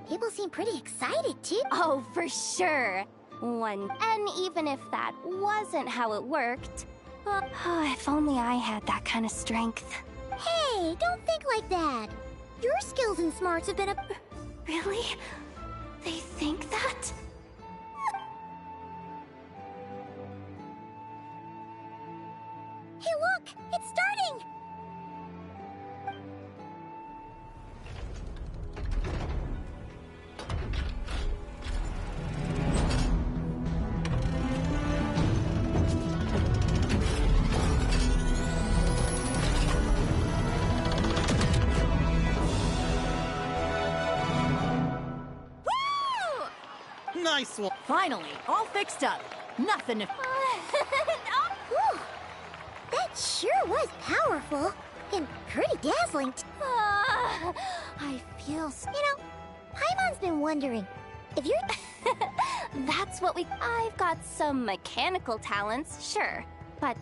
People seem pretty excited, too. Oh, for sure. And even if that wasn't how it worked, if only I had that kind of strength. Hey, don't think like that. Your skills and smarts have been a... Really? They think that? Hey, look! It's starting! Nice one. Finally, all fixed up. Nothing to... Whew. That sure was powerful. And pretty dazzling. I feel... Paimon's been wondering, if you're... That's what we... I've got some mechanical talents, sure. But...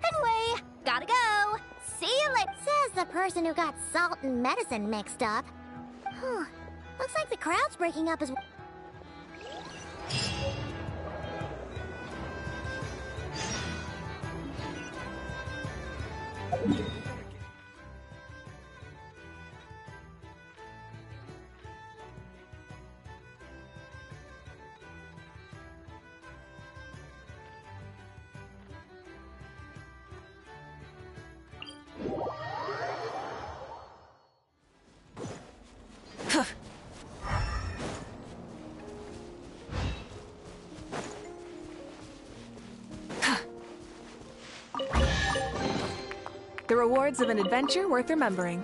Anyway, gotta go. See you later. Says the person who got salt and medicine mixed up. Looks like the crowd's breaking up as well. The rewards of an adventure worth remembering.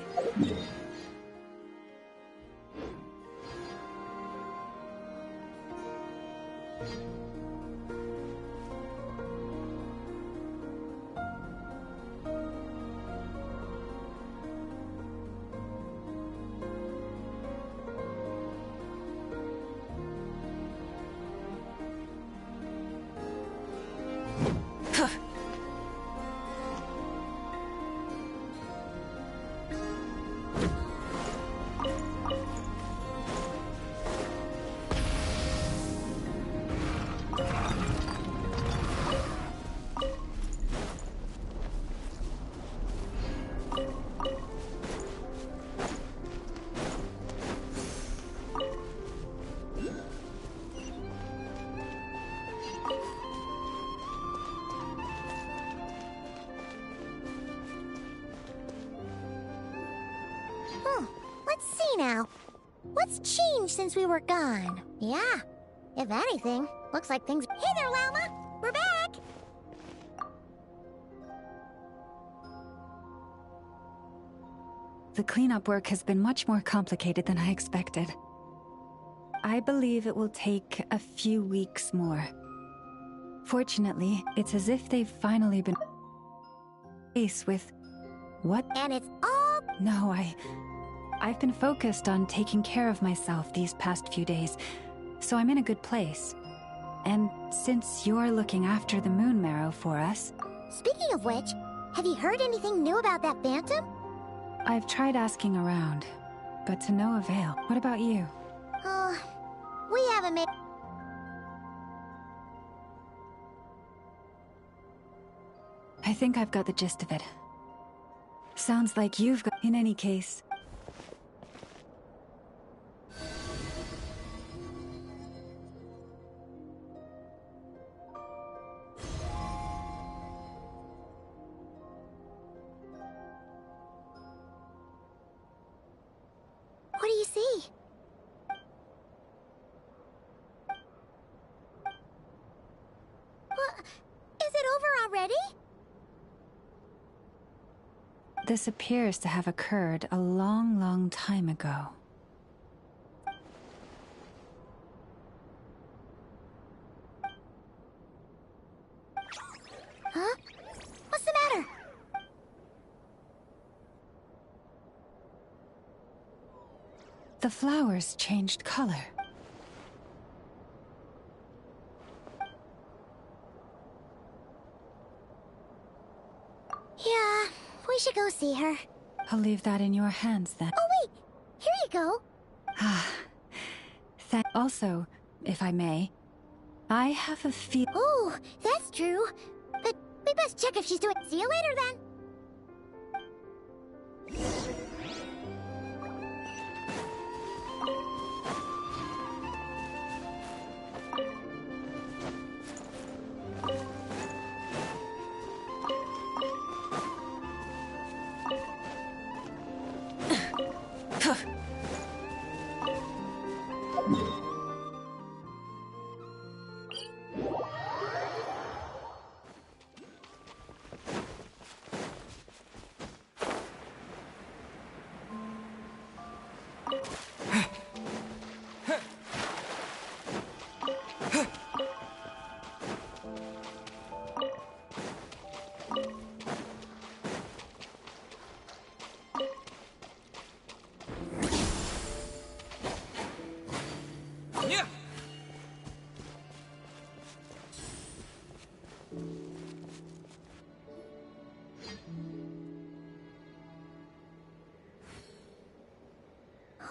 Let's see now. What's changed since we were gone? Yeah, if anything, looks like things... Hey there, Llama! We're back! The cleanup work has been much more complicated than I expected. I believe it will take a few weeks more. Fortunately, it's as if they've finally been faced with what? And it's all... No, I've been focused on taking care of myself these past few days, so I'm in a good place. And since you're looking after the moon marrow for us... Speaking of which, have you heard anything new about that phantom? I've tried asking around, but to no avail. What about you? We haven't made... I think I've got the gist of it. Sounds like you've got... In any case... What do you see? What? Is it over already? This appears to have occurred a long, long time ago. Huh? What's the matter? The flowers changed color. We should go see her. I'll leave that in your hands then. Oh, wait! Here you go. Also, if I may, I have a feel. Oh, that's true. But we best check if she's doing. See you later then.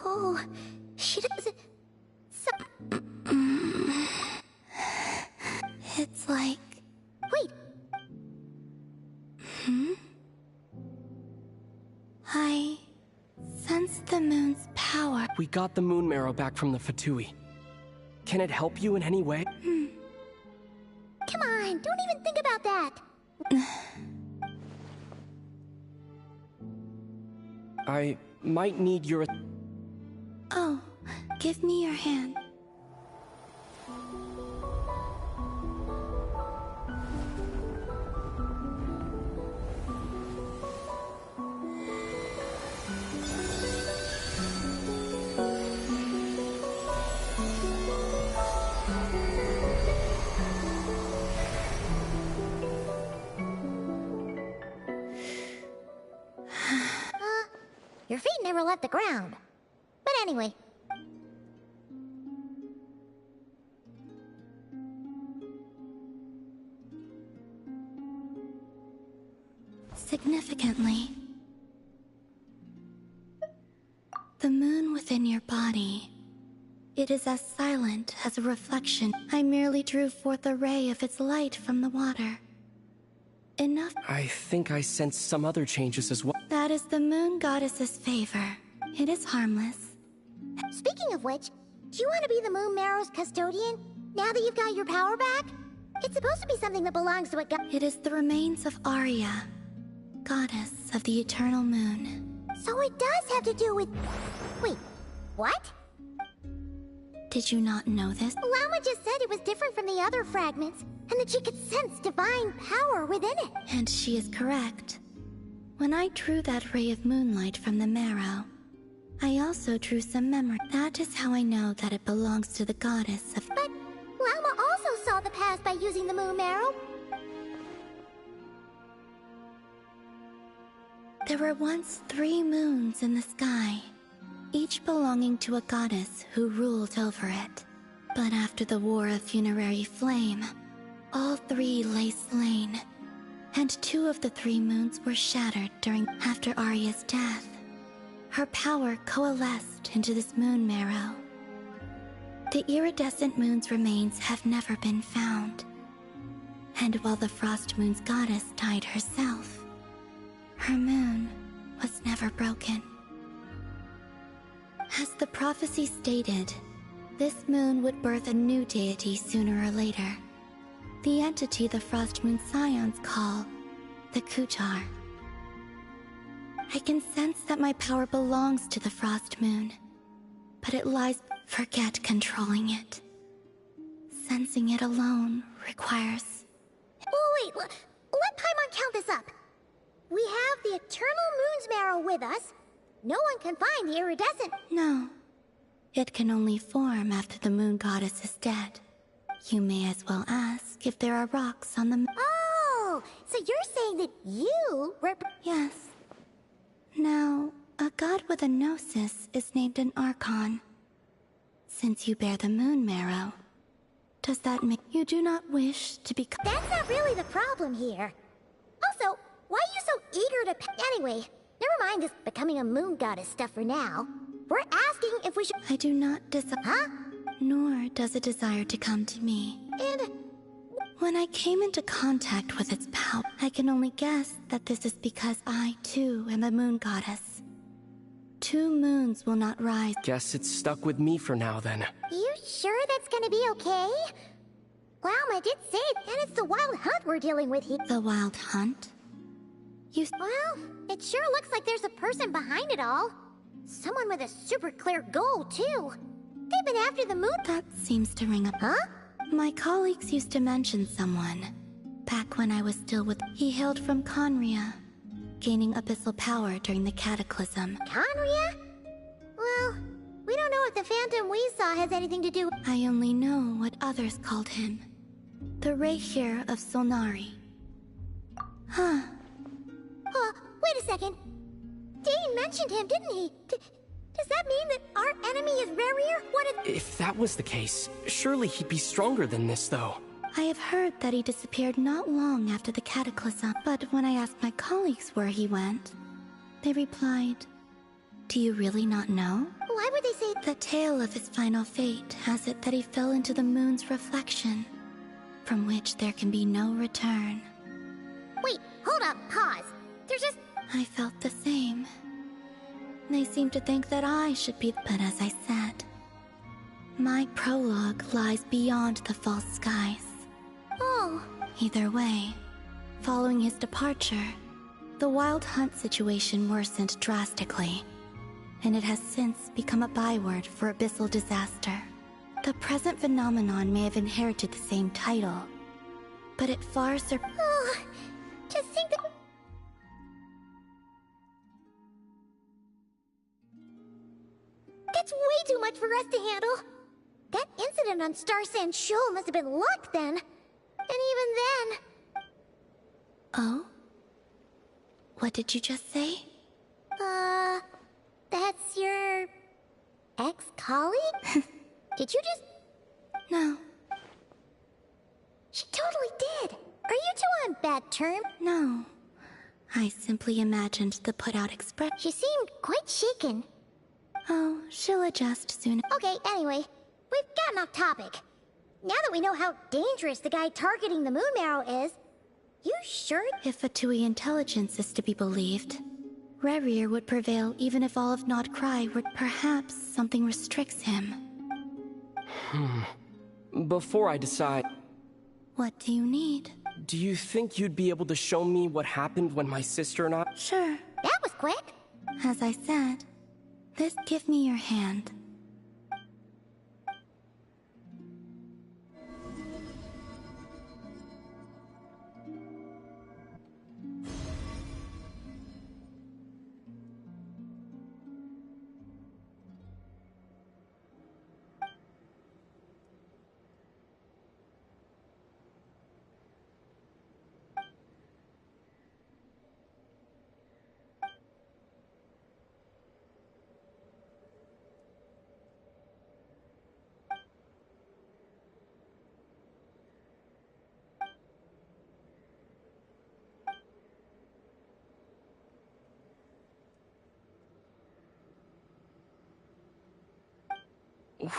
Oh, she doesn't. It's like. Wait. I sense the moon's power. We got the moon marrow back from the Fatui. Can it help you in any way? Come on, don't even think about that. I might need your. Oh, give me your hand. Your feet never left the ground. But anyway. Significantly, the moon within your body, it is as silent as a reflection. I merely drew forth a ray of its light from the water. Enough. I think I sense some other changes as well. That is the moon goddess's favor. It is harmless. Speaking of which, do you want to be the moon marrow's custodian now that you've got your power back? It's supposed to be something that belongs to a god. It is the remains of Arya, goddess of the eternal moon. So it does have to do with. Wait, what? Did you not know this? Lama just said it was different from the other fragments, and that she could sense divine power within it. And she is correct. When I drew that ray of moonlight from the marrow, I also drew some memory. That is how I know that it belongs to the goddess of. But Lama also saw the past by using the moon marrow. There were once 3 moons in the sky, each belonging to a goddess who ruled over it. But after the War of Funerary Flame, all 3 lay slain, and 2 of the 3 moons were shattered after Arya's death. Her power coalesced into this moon marrow. The iridescent moon's remains have never been found. And while the Frost Moon's goddess died herself, her moon was never broken. As the prophecy stated, this moon would birth a new deity sooner or later. The entity the Frost Moon Scions call the Kutar. I can sense that my power belongs to the Frost Moon, but it lies. Forget controlling it. Sensing it alone requires. Oh, wait, let Paimon count this up. We have the Eternal Moon's marrow with us. No one can find the iridescent. No. It can only form after the moon goddess is dead. You may as well ask if there are rocks on the. Oh, so you're saying that you Yes. Now, a god with a gnosis is named an Archon. Since you bear the moon marrow, does that mean you do not wish to become? That's not really the problem here. Also, why are you so eager to anyway, never mind this becoming a moon goddess stuff for now. We're asking if we should— I do not desire— Huh? Nor does it desire to come to me. And— When I came into contact with its power, I can only guess that this is because I, too, am a moon goddess. 2 moons will not rise. Guess it's stuck with me for now, then. You sure that's gonna be okay? Wow, I did say it, and it's the wild hunt we're dealing with here. The wild hunt? Well, it sure looks like there's a person behind it all. Someone with a super clear goal, too. They've been after the moon— That seems to ring a— Huh? My colleagues used to mention someone. Back when I was still with— He hailed from Conria, gaining abyssal power during the Cataclysm. Conria? Well, we don't know if the phantom we saw has anything to do— I only know what others called him. The Reikir of Solnari. Huh. Wait a second. Dane mentioned him, didn't he? Does that mean that our enemy is Rerir? If that was the case, surely he'd be stronger than this, though. I have heard that he disappeared not long after the Cataclysm, but when I asked my colleagues where he went, they replied, "Do you really not know?" Why would they say— The tale of his final fate has it that he fell into the moon's reflection, from which there can be no return. Wait, hold up, pause. There's just— I felt the same. They seem to think that I should be— But as I said, my prologue lies beyond the false skies. Oh. Either way, following his departure, the wild hunt situation worsened drastically, and it has since become a byword for abyssal disaster. The present phenomenon may have inherited the same title, but it far surpasses— Oh, to think that— That's way too much for us to handle. That incident on Star Sand Shoal must have been luck then. And even then— Oh? What did you just say? That's your— ex-colleague? Did you just— No. She totally did. Are you two on bad terms? No. I simply imagined the put-out express— She seemed quite shaken. Oh, she'll adjust soon. Okay, anyway, we've gotten off topic. Now that we know how dangerous the guy targeting the moon marrow is, you sure— If Fatui intelligence is to be believed, Rerir would prevail even if all of Nod Cry were— Perhaps something restricts him. Before I decide, What do you need? do you think you'd be able to show me what happened when my sister and I— Sure. That was quick. As I said, give me your hand.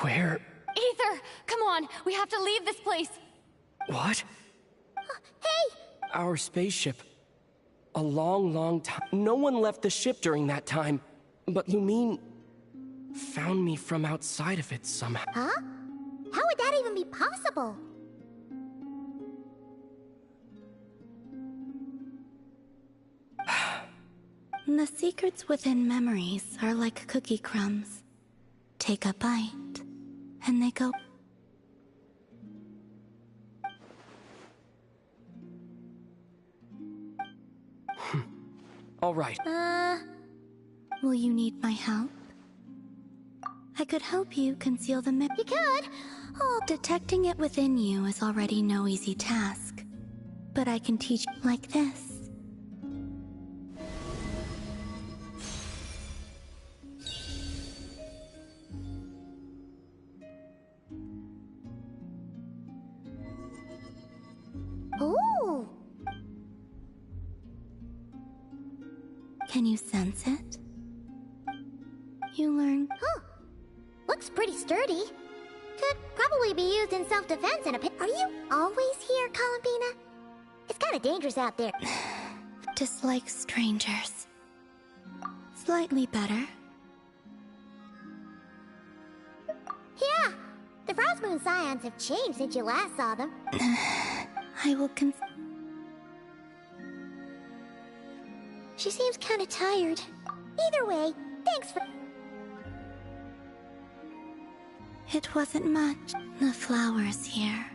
Where? Aether! Come on! We have to leave this place! What? Hey! Our spaceship. A long, long time. No one left the ship during that time. But Lumine found me from outside of it somehow. Huh? How would that even be possible? The secrets within memories are like cookie crumbs. Take a bite, and they go... All right. Will you need my help? I could help you conceal the You could? Oh. Detecting it within you is already no easy task. But I can teach like this. Ooh. Can you sense it? You learn. Huh. Looks pretty sturdy. Could probably be used in self-defense in a pit. Are you always here, Columbina? It's kind of dangerous out there. Dislike strangers. Slightly better. Yeah, the Frost Moon Scions have changed since you last saw them. I will She seems kind of tired. Either way, thanks for... It wasn't much. The flowers here.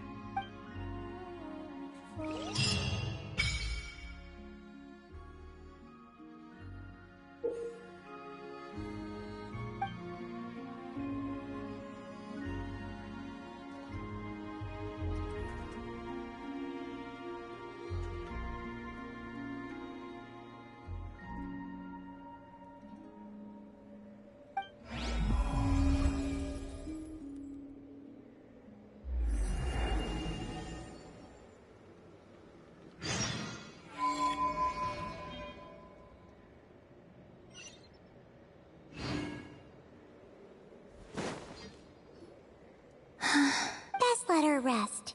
Best let her rest.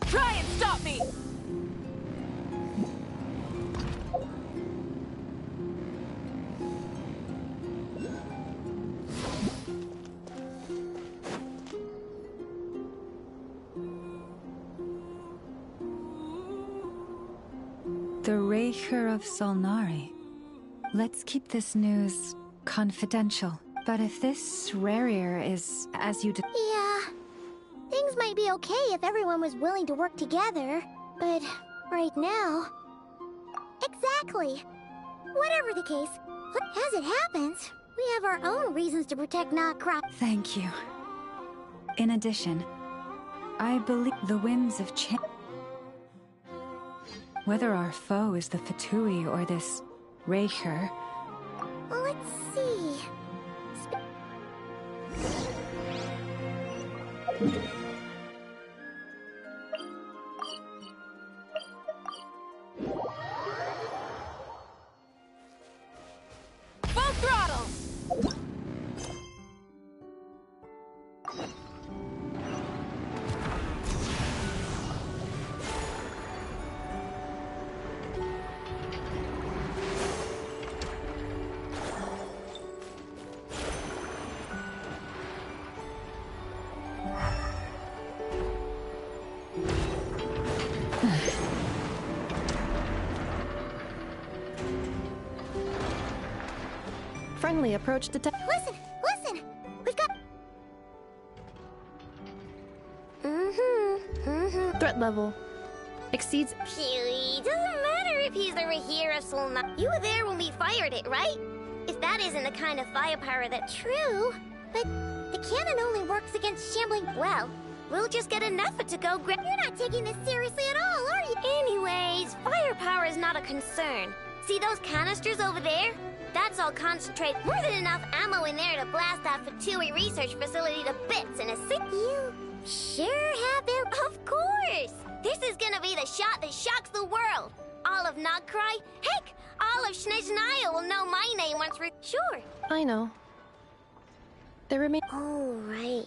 Try and stop me! The Raker of Solnari. Let's keep this news confidential. But if this Rarier is as you Yeah. Things might be okay if everyone was willing to work together. But right now... Exactly. Whatever the case, as it happens, we have our own reasons to protect Notcrop. Thank you. In addition, I believe the winds of change. Whether our foe is the Fatui or this Raker. Let's see. Full throttle! Friendly approach detected. Listen! We've got... Threat level exceeds. Doesn't matter if he's the Rahir of Solna. You were there when we fired it, right? If that isn't the kind of firepower that's true. But the cannon only works against shambling... Well, we'll just get enough to go grab... You're not taking this seriously at all, are you? Anyways, firepower is not a concern. See those canisters over there? That's all concentrated. More than enough ammo in there to blast that Fatui research facility to bits in a sec. You sure have been... Of course! There's cry? Heck, all of Snezhnaya will know my name once we're... Sure. I know. There remain... Oh, right.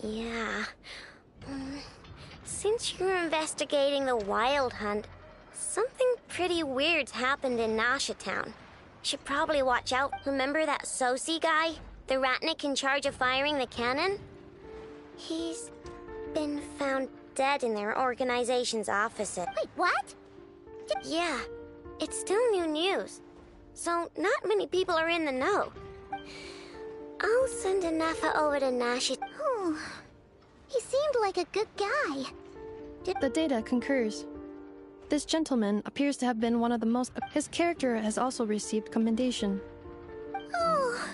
Yeah. Since you're investigating the Wild Hunt, something pretty weird's happened in Nasha Town. Should probably watch out. Remember that Sosi guy? The Ratnik in charge of firing the cannon? He's been found dead in their organization's office. Wait, what? Yeah, it's still new news. So not many people are in the know. I'll send Anafa over to Nashi. Oh, he seemed like a good guy. The data concurs. This gentleman appears to have been one of the most... His character has also received commendation. Oh,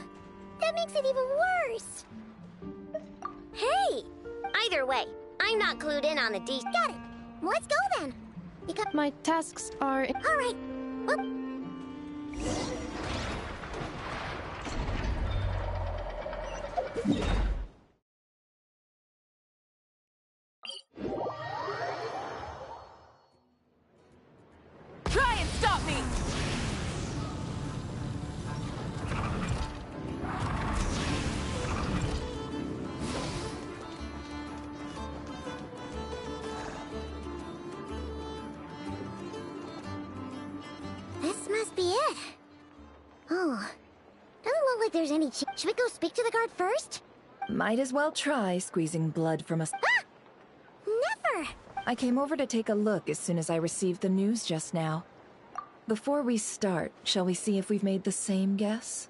that makes it even worse. Hey! Either way, I'm not clued in on the D. Got it. Let's go then. Because my tasks are... All right. Well... Try and stop me! This must be it. Oh, doesn't look like there's any Should we go speak to the guard first? Might as well try squeezing blood from us. Ah! Never! I came over to take a look as soon as I received the news just now. Before we start, shall we see if we've made the same guess?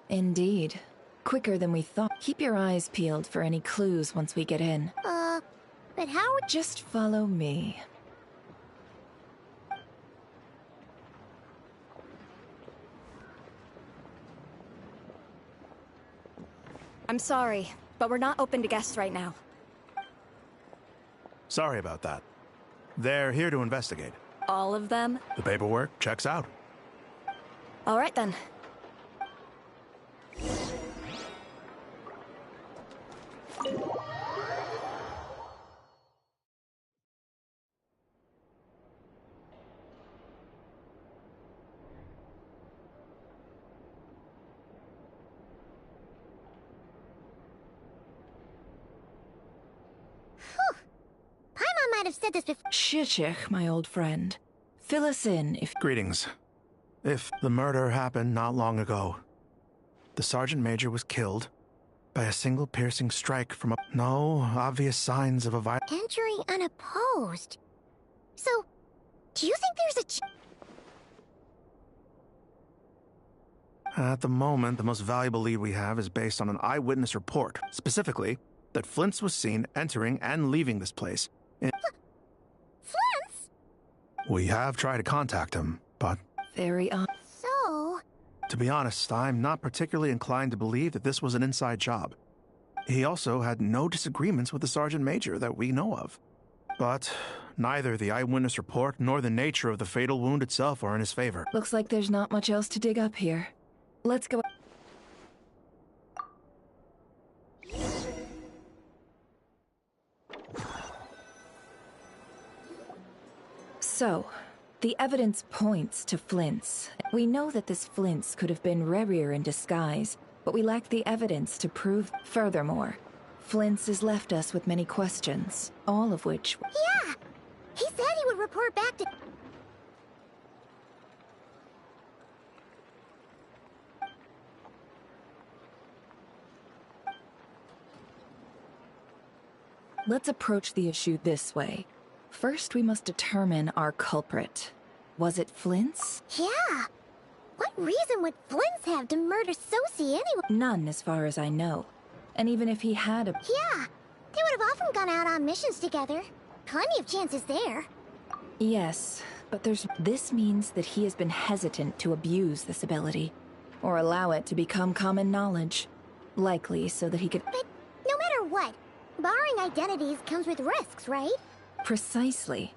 Indeed. Quicker than we thought. Keep your eyes peeled for any clues once we get in. But how would... Just follow me. I'm sorry, but we're not open to guests right now. Sorry about that. They're here to investigate. All of them? The paperwork checks out. All right then. Paimon might have said this before. Shishich, my old friend. Fill us in if... Greetings. If the murder happened not long ago, the Sergeant Major was killed by a single piercing strike from a... No obvious signs of a violent... Entering unopposed. So, do you think there's a... At the moment, the most valuable lead we have is based on an eyewitness report. Specifically, that Flint's was seen entering and leaving this place. Flint's? We have tried to contact him, but... Very odd. So... To be honest, I'm not particularly inclined to believe that this was an inside job. He also had no disagreements with the Sergeant Major that we know of. But neither the eyewitness report nor the nature of the fatal wound itself are in his favor. Looks like there's not much else to dig up here. Let's go... So, the evidence points to Flint's. We know that this Flint's could have been Rerir in disguise, but we lack the evidence to prove. Furthermore, Flint's has left us with many questions, all of which... Yeah! He said he would report back to... Let's approach the issue this way. First, we must determine our culprit. Was it Flint's? Yeah! What reason would Flint's have to murder Sosi anyway? None, as far as I know. And even if he had a... Yeah! They would have often gone out on missions together. Plenty of chances there. Yes, but this means that he has been hesitant to abuse this ability, or allow it to become common knowledge. Likely so that he could... But no matter what, barring identities comes with risks, right? Precisely.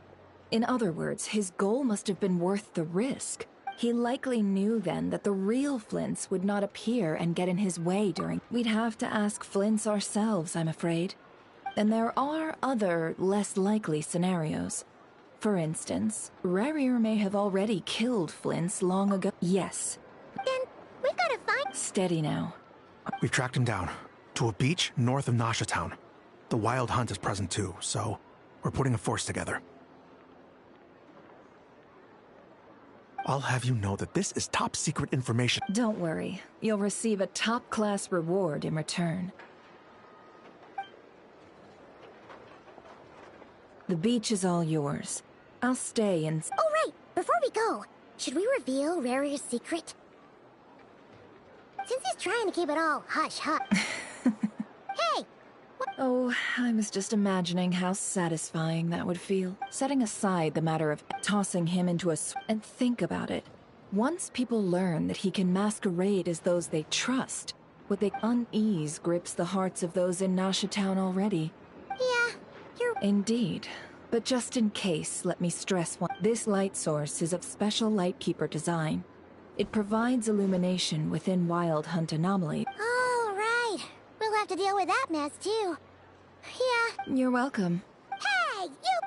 In other words, his goal must have been worth the risk. He likely knew then that the real Flint's would not appear and get in his way during... We'd have to ask Flint's ourselves, I'm afraid. And there are other, less likely scenarios. For instance, Rarier may have already killed Flints long ago. Yes. Then we gotta find... Steady now. We've tracked him down to a beach north of Nasha Town. The Wild Hunt is present too, so we're putting a force together. I'll have you know that this is top secret information. Don't worry. You'll receive a top-class reward in return. The beach is all yours. I'll stay and... Oh, right! Before we go, should we reveal Rarier's secret? Since he's trying to keep it all hush-hush. Hey! Oh, I was just imagining how satisfying that would feel. Setting aside the matter of tossing him into a and think about it. Once people learn that he can masquerade as those they trust, what they unease grips the hearts of those in Nasha Town already. Yeah, you're... Indeed. But just in case, let me stress one. This light source is of special Lightkeeper design. It provides illumination within Wild Hunt anomalies. Oh, right. We'll have to deal with that mess, too. Yeah. You're welcome. Hey, you...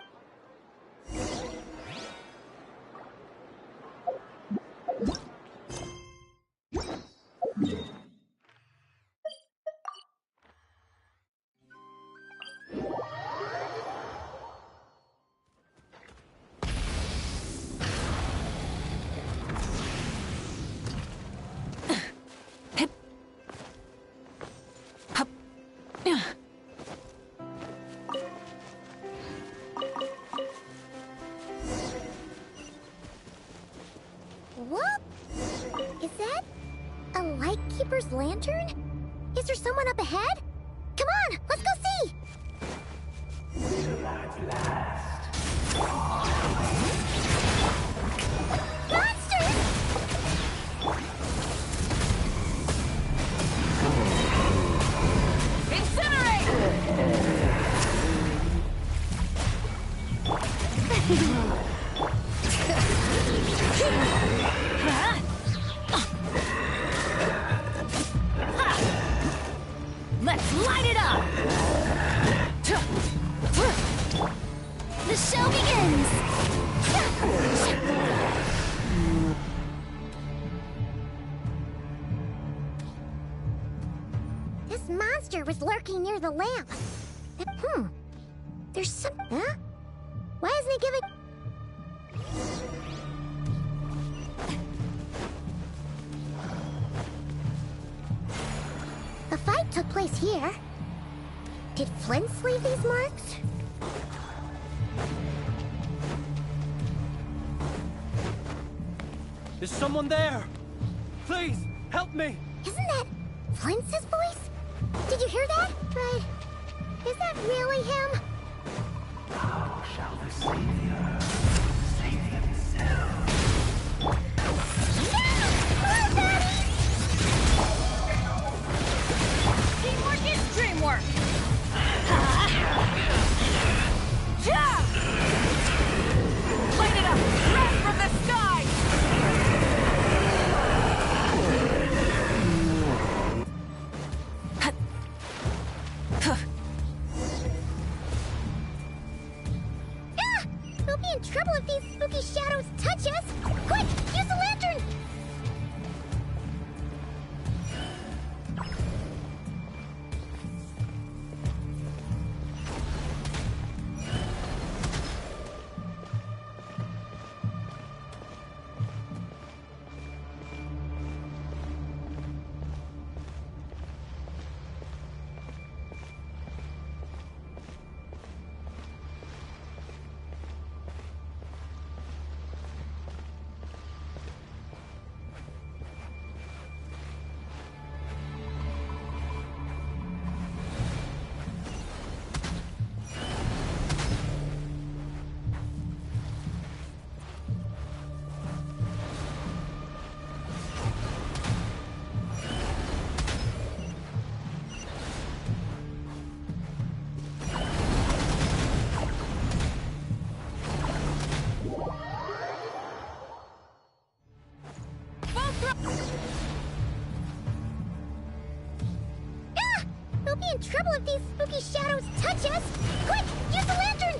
What? Is that a Lightkeeper's lantern? Is there someone up ahead? Come on, let's go see! Monsters! Let's light it up! The show begins! This monster was lurking near the lamp. There's some... Huh? Why isn't he giving... The fight took place here. Did Flints leave these marks? Is someone there? Please, help me! Isn't that Flints' voice? Did you hear that? But is that really him? How shall the Savior save himself? Teamwork is dreamwork! Light it up! Wrath from the sky! We'll be in trouble if these spooky shadows touch us! Quick, use the lantern! We'll be in trouble if these spooky shadows touch us! Quick, use the lantern!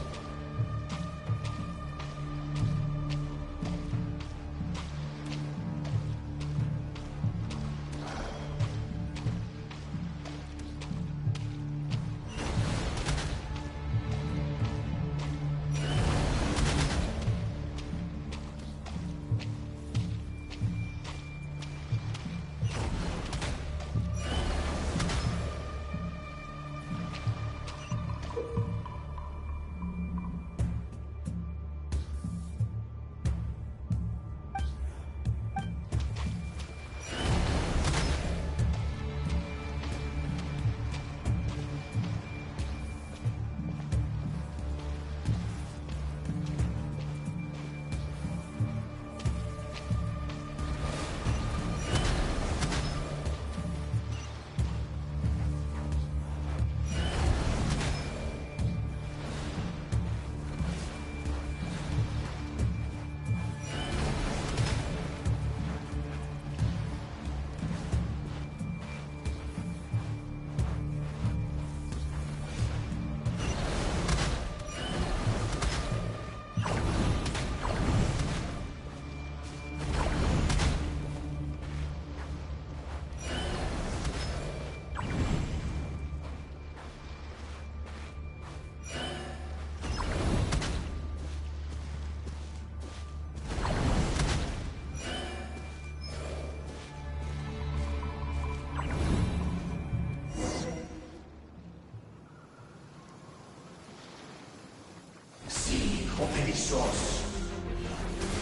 Ephesos.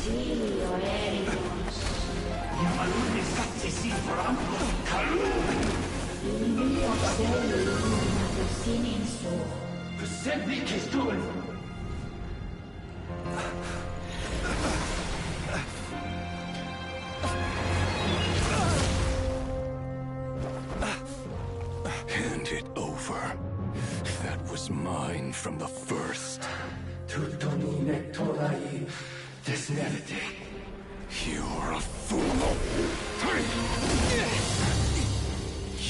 Sí, oremos. Yamalune satsisi forampo kalun. Inio selu siniso. Persevi kestul. Hand it over. That was mine from the first. Tutoni nectorai desnevite. You're a fool.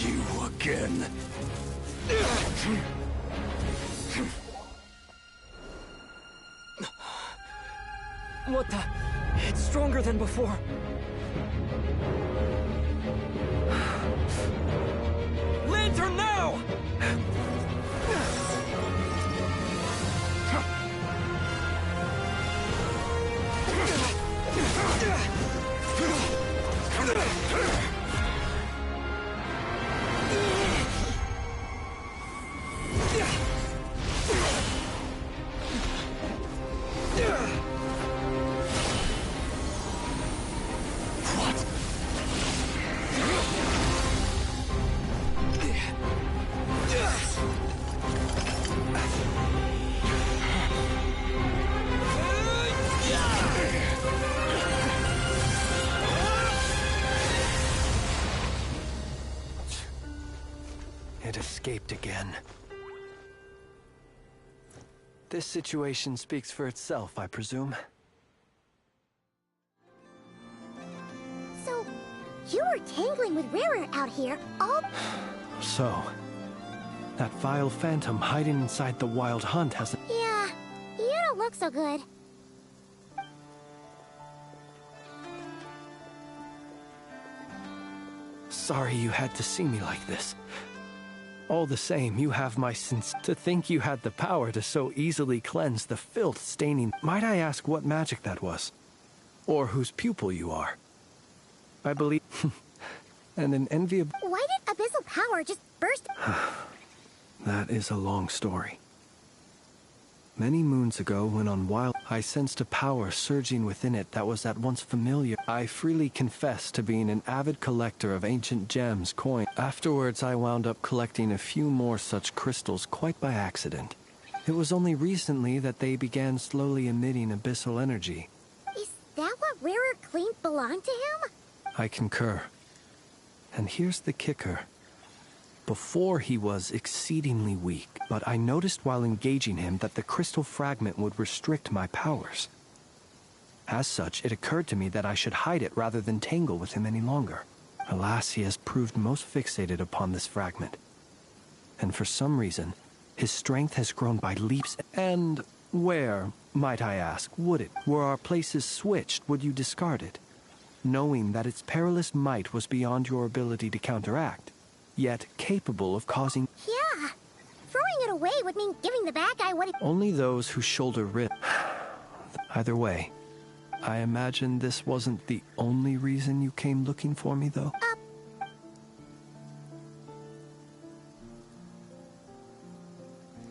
You again. What the? It's stronger than before. Lantern now! It escaped again. This situation speaks for itself, I presume. So, you were tangling with Rarer out here all... So, that vile phantom hiding inside the Wild Hunt hasn't... Yeah, you don't look so good. Sorry you had to see me like this. All the same, you have my sins. To think you had the power to so easily cleanse the filth staining... Might I ask what magic that was? Or whose pupil you are? I believe... and an enviable... Why did abyssal power just burst? That is a long story. Many moons ago, when on Wild, I sensed a power surging within it that was at once familiar. I freely confess to being an avid collector of ancient gems, coins. Afterwards, I wound up collecting a few more such crystals quite by accident. It was only recently that they began slowly emitting abyssal energy. Is that what Rarer claimed belonged to him? I concur. And here's the kicker. Before he was exceedingly weak, but I noticed while engaging him that the crystal fragment would restrict my powers. As such, it occurred to me that I should hide it rather than tangle with him any longer. Alas, he has proved most fixated upon this fragment. And for some reason, his strength has grown by leaps. And where, might I ask, would it? Were our places switched, would you discard it? Knowing that its perilous might was beyond your ability to counteract, yet capable of causing... Yeah. Throwing it away would mean giving the bad guy what he... Only those who shoulder risk. Either way, I imagine this wasn't the only reason you came looking for me, though?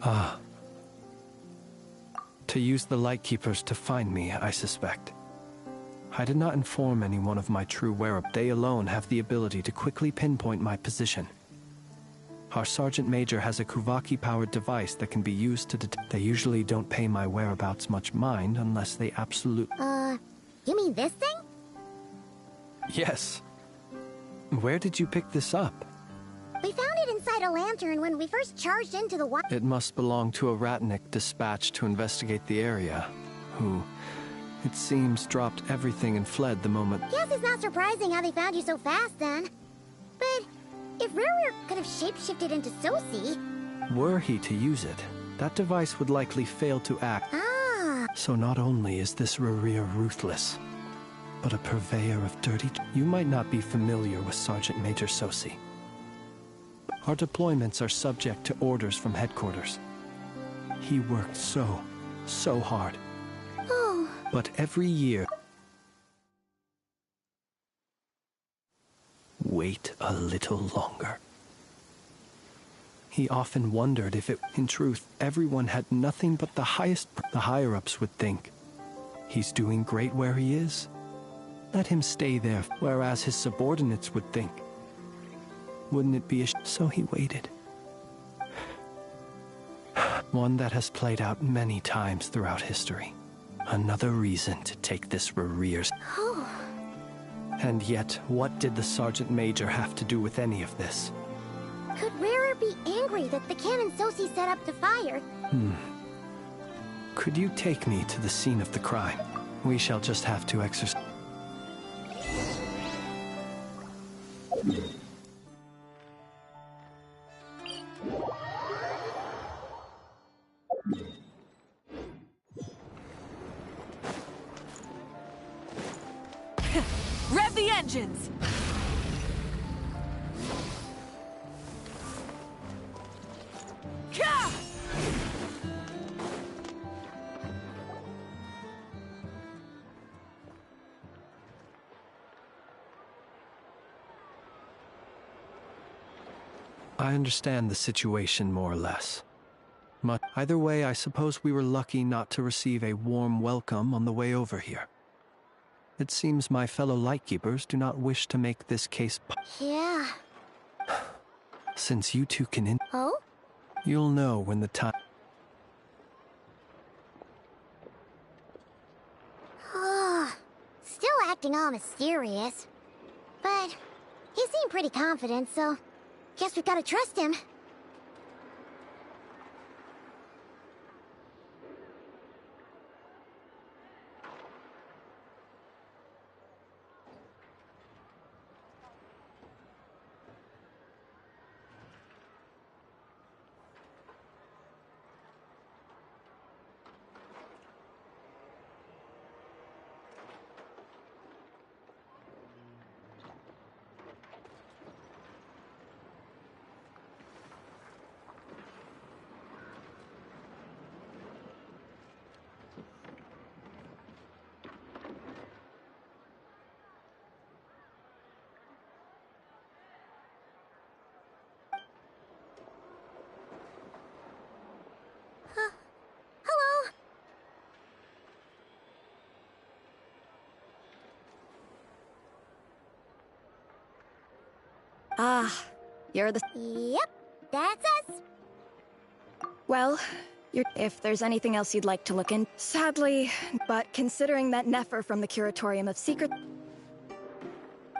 Ah. To use the Lightkeepers to find me, I suspect. I did not inform anyone of my true whereabouts. They alone have the ability to quickly pinpoint my position. Our Sergeant Major has a Kuvaki-powered device that can be used to detect. They usually don't pay my whereabouts much mind unless they absolutely... You mean this thing? Yes. Where did you pick this up? We found it inside a lantern when we first charged into the wa- It must belong to a Ratnik dispatched to investigate the area, who, it seems, dropped everything and fled the moment... Guess it's not surprising how they found you so fast, then. But if Rarer could have shapeshifted into Sosi... Were he to use it, that device would likely fail to act. So not only is this Rarir ruthless, but a purveyor of dirty... You might not be familiar with Sergeant Major Sosi. Our deployments are subject to orders from headquarters. He worked so hard. Oh. But every year... Wait a little longer. He often wondered if it... In truth, everyone had nothing but the highest... The higher-ups would think He's doing great where he is. Let him stay there, whereas his subordinates would think. Wouldn't it be so he waited. One that has played out many times throughout history. Another reason to take this Rerear's. Oh. And yet, what did the Sergeant Major have to do with any of this? Could Rarer be angry that the cannon Sosi set up to fire? Could you take me to the scene of the crime? We shall just have to exercise. Rev the engines! Ka! I understand the situation more or less. But either way, I suppose we were lucky not to receive a warm welcome on the way over here. It seems my fellow Lightkeepers do not wish to make this case Yeah. Since you two can Oh? You'll know when the time... Still acting all mysterious. But he seemed pretty confident, so guess we've gotta trust him. Hello? Ah, you're the... Yep, that's us. Well, if there's anything else you'd like to look in... Sadly, but considering that Nefer from the Curatorium of Secret...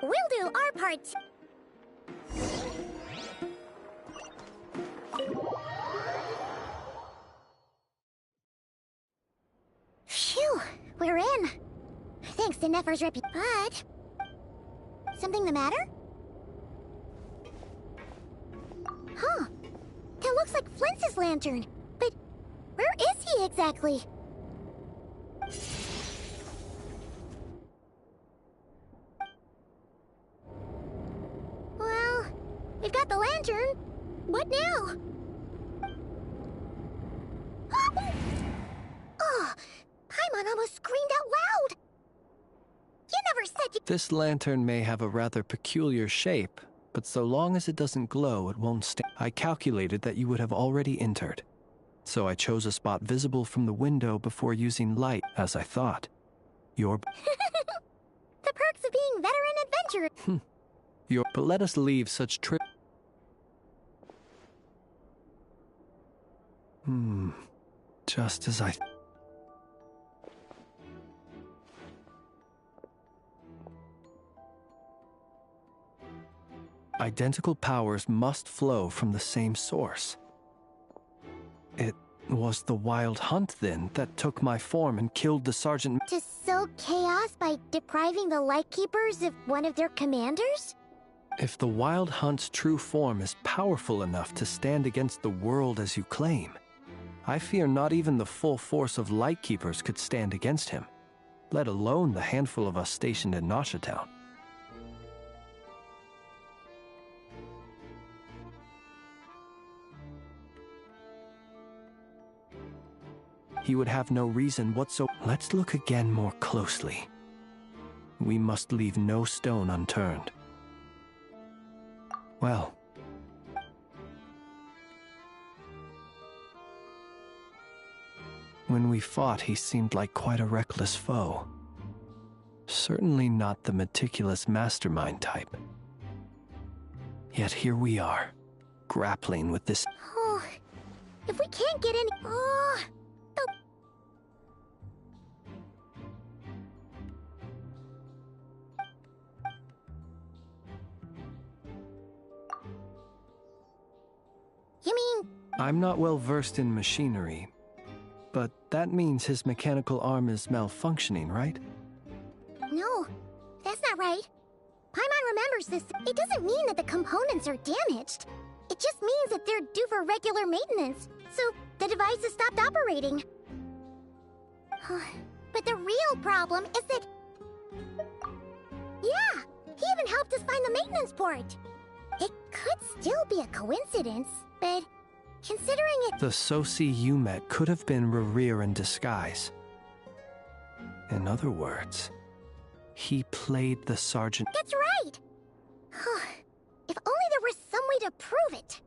We'll do our part. Phew, we're in. Thanks to Nefer's But... something the matter? Huh. That looks like Flintz's lantern. But where is he exactly? Well, we've got the lantern. What now? Oh, Paimon almost screamed out loud. You never said you... This lantern may have a rather peculiar shape, but so long as it doesn't glow, it won't stay. I calculated that you would have already entered, so I chose a spot visible from the window before using light, as I thought. Your... The perks of being veteran adventurer. But let us leave such trip... Just as I... Identical powers must flow from the same source. It was the Wild Hunt, then, that took my form and killed the Sergeant... To sow chaos by depriving the Lightkeepers of one of their commanders? If the Wild Hunt's true form is powerful enough to stand against the world as you claim, I fear not even the full force of Lightkeepers could stand against him, let alone the handful of us stationed in Nasha Town. He would have no reason whatsoever. Let's look again more closely. We must leave no stone unturned. Well, When we fought, he seemed like quite a reckless foe. Certainly not the meticulous mastermind type. Yet here we are, grappling with this. Oh, if we can't get any... Oh. You mean... I'm not well versed in machinery, but that means his mechanical arm is malfunctioning, right? No, that's not right. Paimon remembers this. It doesn't mean that the components are damaged. It just means that they're due for regular maintenance, so the device has stopped operating. But the real problem is that... Yeah, he even helped us find the maintenance port. It could still be a coincidence, but considering it... The Sosi you met could have been Rerir in disguise. In other words, he played the sergeant. That's right! If only there were some way to prove it.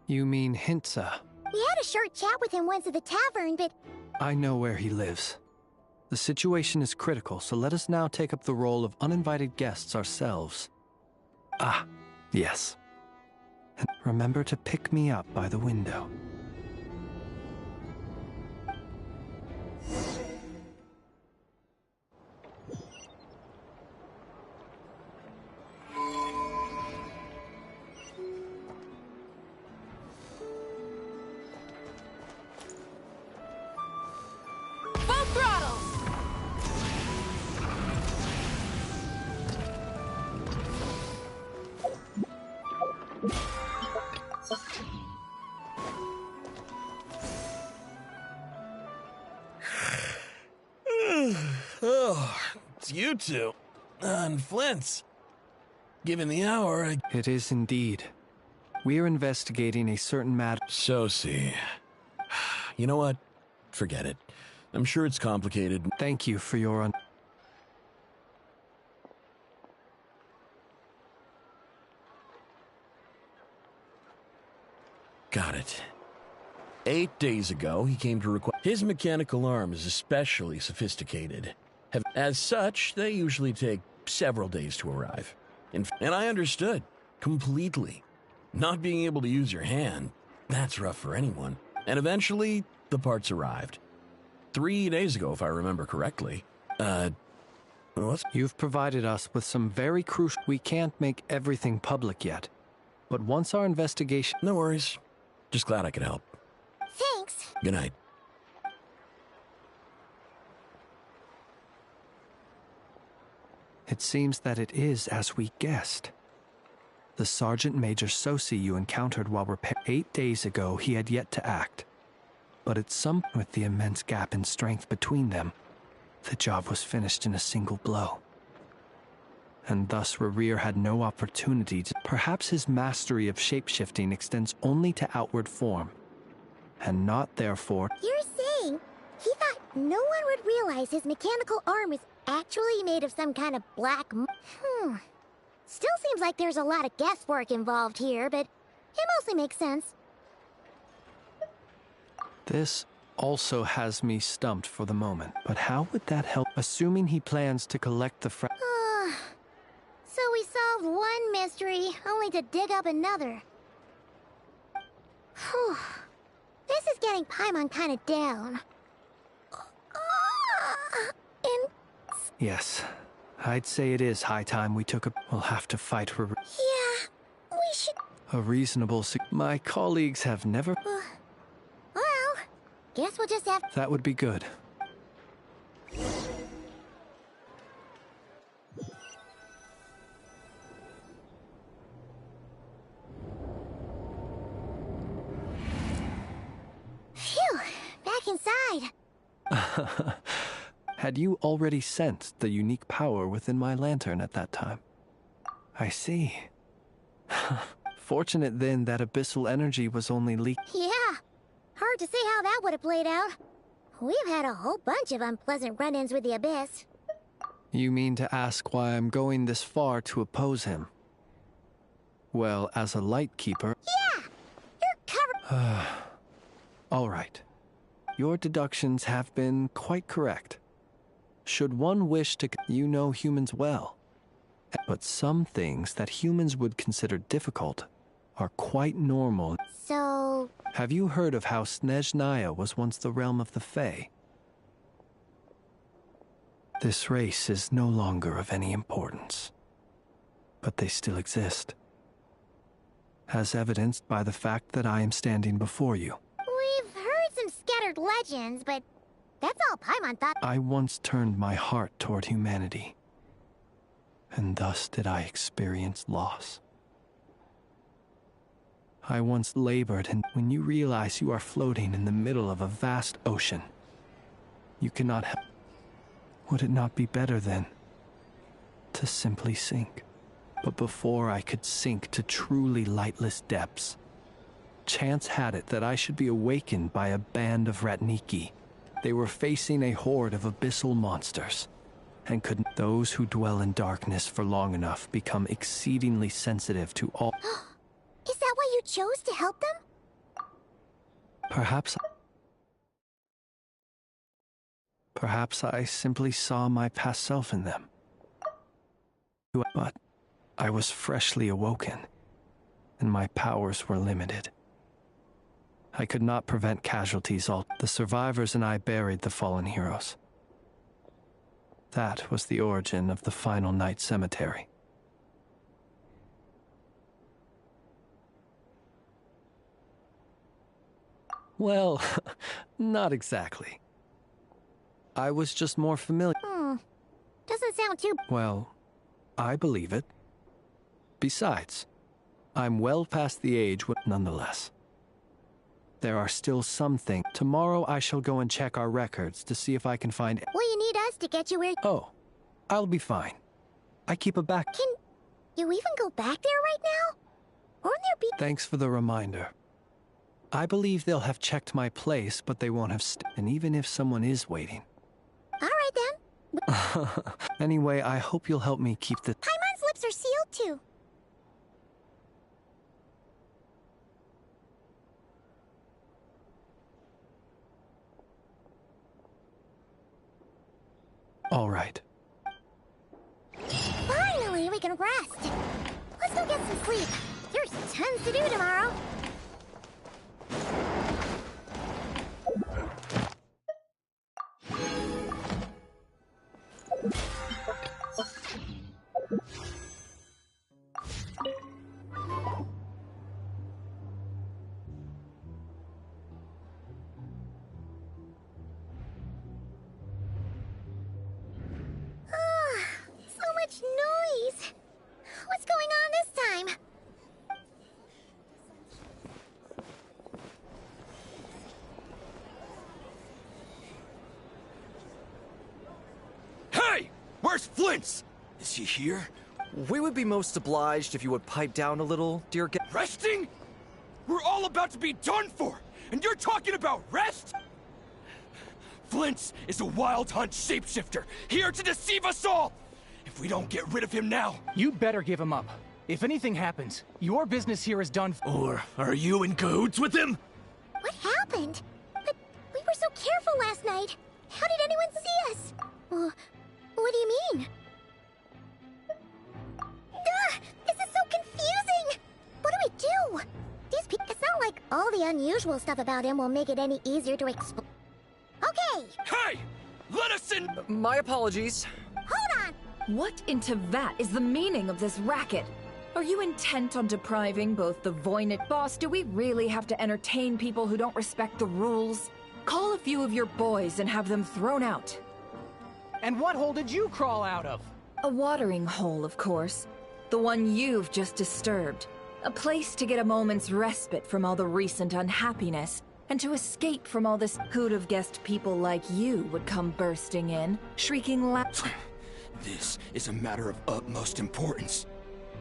You mean Hintsa? We had a short chat with him once at the tavern, but... I know where he lives. The situation is critical, so let us now take up the role of uninvited guests ourselves. Ah, yes. And remember to pick me up by the window. Full throttle! Oh, it's you two. And Flint's. Given the hour, It is indeed. We are investigating a certain matter. Sosi. You know what? Forget it. I'm sure it's complicated. Thank you for your Got it. 8 days ago, he came to request... His mechanical arm is especially sophisticated. As such, they usually take several days to arrive. And I understood. Completely. Not being able to use your hand, that's rough for anyone. And eventually, the parts arrived. 3 days ago, if I remember correctly. What? You've provided us with some very crucial... We can't make everything public yet. But once our investigation... No worries. Just glad I could help. Thanks. Good night. It seems that it is as we guessed. The Sergeant Major Sosi you encountered while repairing 8 days ago, he had yet to act. But at some point, with the immense gap in strength between them, the job was finished in a single blow. And thus Rerir had no opportunity to... Perhaps his mastery of shapeshifting extends only to outward form, and not therefore... You're saying he thought no one would realize his mechanical arm is actually made of some kind of black... Still seems like there's a lot of guesswork involved here, but it mostly makes sense. This also has me stumped for the moment, but how would that help? Assuming he plans to collect the So we solved one mystery, only to dig up another. Whew. This is getting Paimon kind of down. Yes, I'd say it is high time we took a... We'll have to fight for... Yeah, we should... A reasonable... My colleagues have never... Well, guess we'll just have... That would be good. Phew, back inside. Had you already sensed the unique power within my lantern at that time? I see. Fortunate then that abyssal energy was only leaked. Yeah, hard to say how that would have played out. We've had a whole bunch of unpleasant run-ins with the Abyss. You mean to ask why I'm going this far to oppose him? Well, as a light keeper... Yeah! You're covered... All right. Your deductions have been quite correct. Should one wish to... You know humans well. But some things that humans would consider difficult are quite normal. So... Have you heard of how Snezhnaya was once the realm of the Fae? This race is no longer of any importance, but they still exist, as evidenced by the fact that I am standing before you. We've heard some scattered legends, but that's all Paimon thought. I once turned my heart toward humanity, and thus did I experience loss. I once labored, and when you realize you are floating in the middle of a vast ocean, you cannot help. Would it not be better, then, to simply sink? But before I could sink to truly lightless depths, chance had it that I should be awakened by a band of Ratniki. They were facing a horde of abyssal monsters, and could those who dwell in darkness for long enough become exceedingly sensitive to all... Is that why you chose to help them? Perhaps I simply saw my past self in them. But I was freshly awoken, and my powers were limited. I could not prevent casualties. The survivors and I buried the fallen heroes. That was the origin of the final night cemetery. Well, not exactly. I was just more familiar. Doesn't sound too... Well, I believe it. Besides, I'm well past the age when... Nonetheless, there are still some things. Tomorrow I shall go and check our records to see if I can find... Will you need us to get you where... Oh, I'll be fine. I keep a back... Can you even go back there right now? Won't there be... Thanks for the reminder. I believe they'll have checked my place, but they won't have and even if someone is waiting... All right, then. Anyway, I hope you'll help me keep the... Paimon's lips are sealed, too. All right. Finally, we can rest. Let's go get some sleep. There's tons to do tomorrow. Noise! What's going on this time? Hey! Where's Flint's? Is he here? We would be most obliged if you would pipe down a little, dear guest. Resting? We're all about to be done for, and you're talking about rest? Flint's is a wild hunt shapeshifter, here to deceive us all! If we don't get rid of him now... You better give him up. If anything happens, your business here is done. Or are you in cahoots with him? What happened? But we were so careful last night. How did anyone see us? What do you mean? This is so confusing! What do we do? These people... It's not like all the unusual stuff about him will make it any easier to explain. Okay! Hey! Let us in! My apologies. Hold on! What into that is the meaning of this racket? Are you intent on depriving both the Voynich... Boss, do we really have to entertain people who don't respect the rules? Call a few of your boys and have them thrown out. And what hole did you crawl out of? A watering hole, of course. The one you've just disturbed. A place to get a moment's respite from all the recent unhappiness, and to escape from all this. Who'd have guessed people like you would come bursting in, shrieking loud. This is a matter of utmost importance.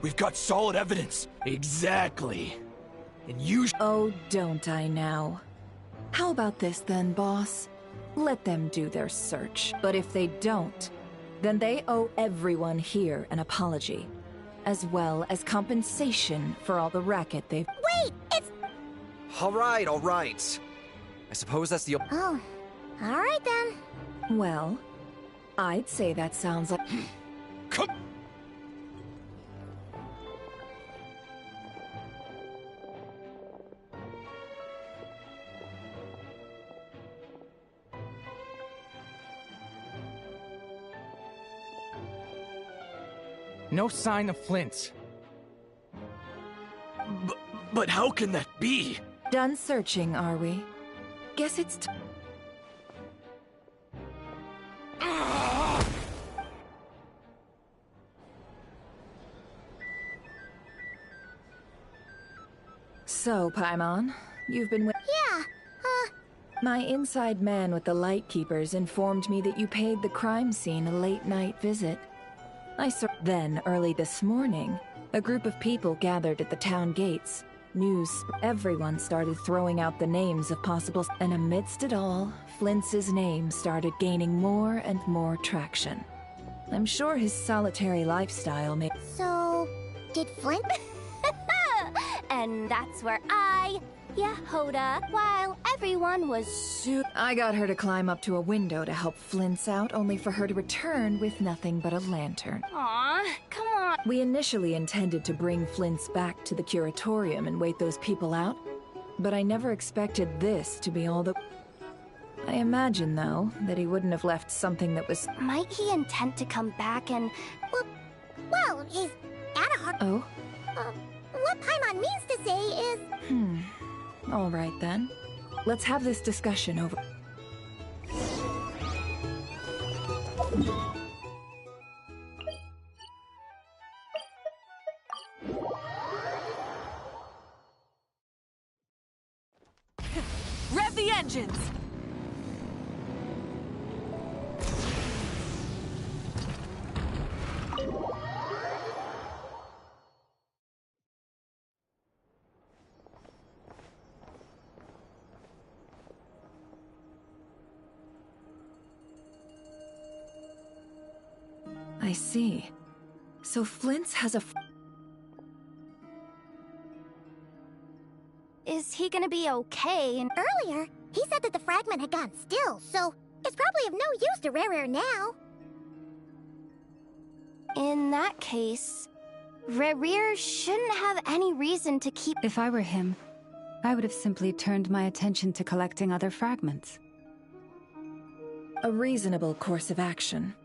We've got solid evidence. Exactly. And you Oh, don't I now? How about this then, boss? Let them do their search. But if they don't, Then they owe everyone here an apology, as well as compensation for all the racket they've— Wait, it's... All right, all right. I suppose that's the... Oh, all right then. Well, I'd say that sounds like— Come... No sign of Flint. But how can that be? Done searching, are we? Guess it's So, Paimon, you've been with— Yeah, My inside man with the Lightkeepers informed me that you paid the crime scene a late-night visit. Then, early this morning, a group of people gathered at the town gates. Everyone started throwing out the names of possible— And amidst it all, Flint's name started gaining more and more traction. I'm sure his solitary lifestyle may— So, did Flint? And that's where Yehoda, while everyone was I got her to climb up to a window to help Flint's out, only for her to return with nothing but a lantern. Aw, come on. We initially intended to bring Flint's back to the curatorium and wait those people out, but I never expected this to be all the— I imagine, though, that he wouldn't have left something that was— Might he intend to come back and... Well, he's at a hard... Oh? What Paimon means to say is... All right, then. Let's have this discussion over— Rev the engines! I see. So Flint's has a— Is he gonna be okay? And earlier, he said that the fragment had gone still, so it's probably of no use to Rare now. In that case, Rare shouldn't have any reason to keep— If I were him, I would have simply turned my attention to collecting other fragments. A reasonable course of action.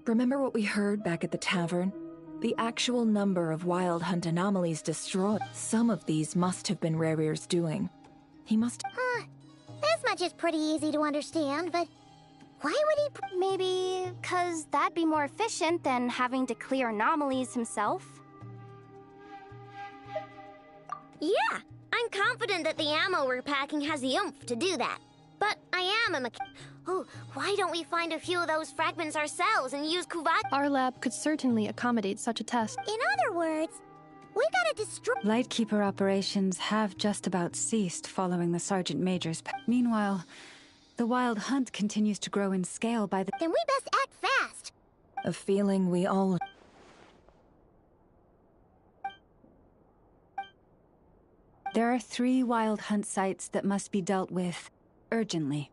Remember what we heard back at the tavern? The actual number of Wild Hunt anomalies destroyed. Some of these must have been Rare's doing. He must— This much is pretty easy to understand, but why would he— Maybe 'cause that'd be more efficient than having to clear anomalies himself? Yeah, I'm confident that the ammo we're packing has the oomph to do that. But I am a Oh, why don't we find a few of those fragments ourselves and use Kuvat? Our lab could certainly accommodate such a test. In other words, we gotta destroy— Lightkeeper operations have just about ceased following the Sergeant Major's— Meanwhile, the Wild Hunt continues to grow in scale by the— Then we best act fast. A feeling we all— There are 3 Wild Hunt sites that must be dealt with urgently.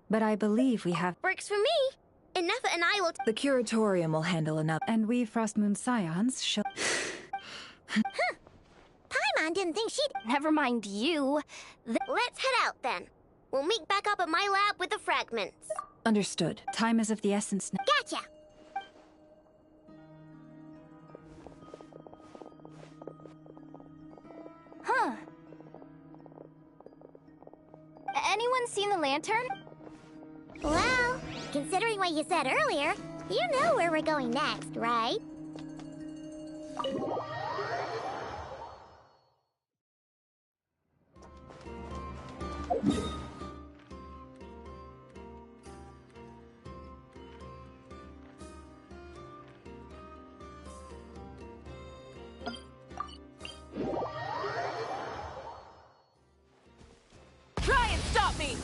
But I believe we have— Works for me. And Neffa and I will— The curatorium will handle enough. And we Frostmoon Scions shall— Paimon didn't think she'd— Never mind you. Let's head out then. We'll meet back up at my lab with the fragments. Understood. Time is of the essence now. Gotcha! Huh. Anyone seen the lantern? Well, considering what you said earlier, you know where we're going next, right? Try and stop me!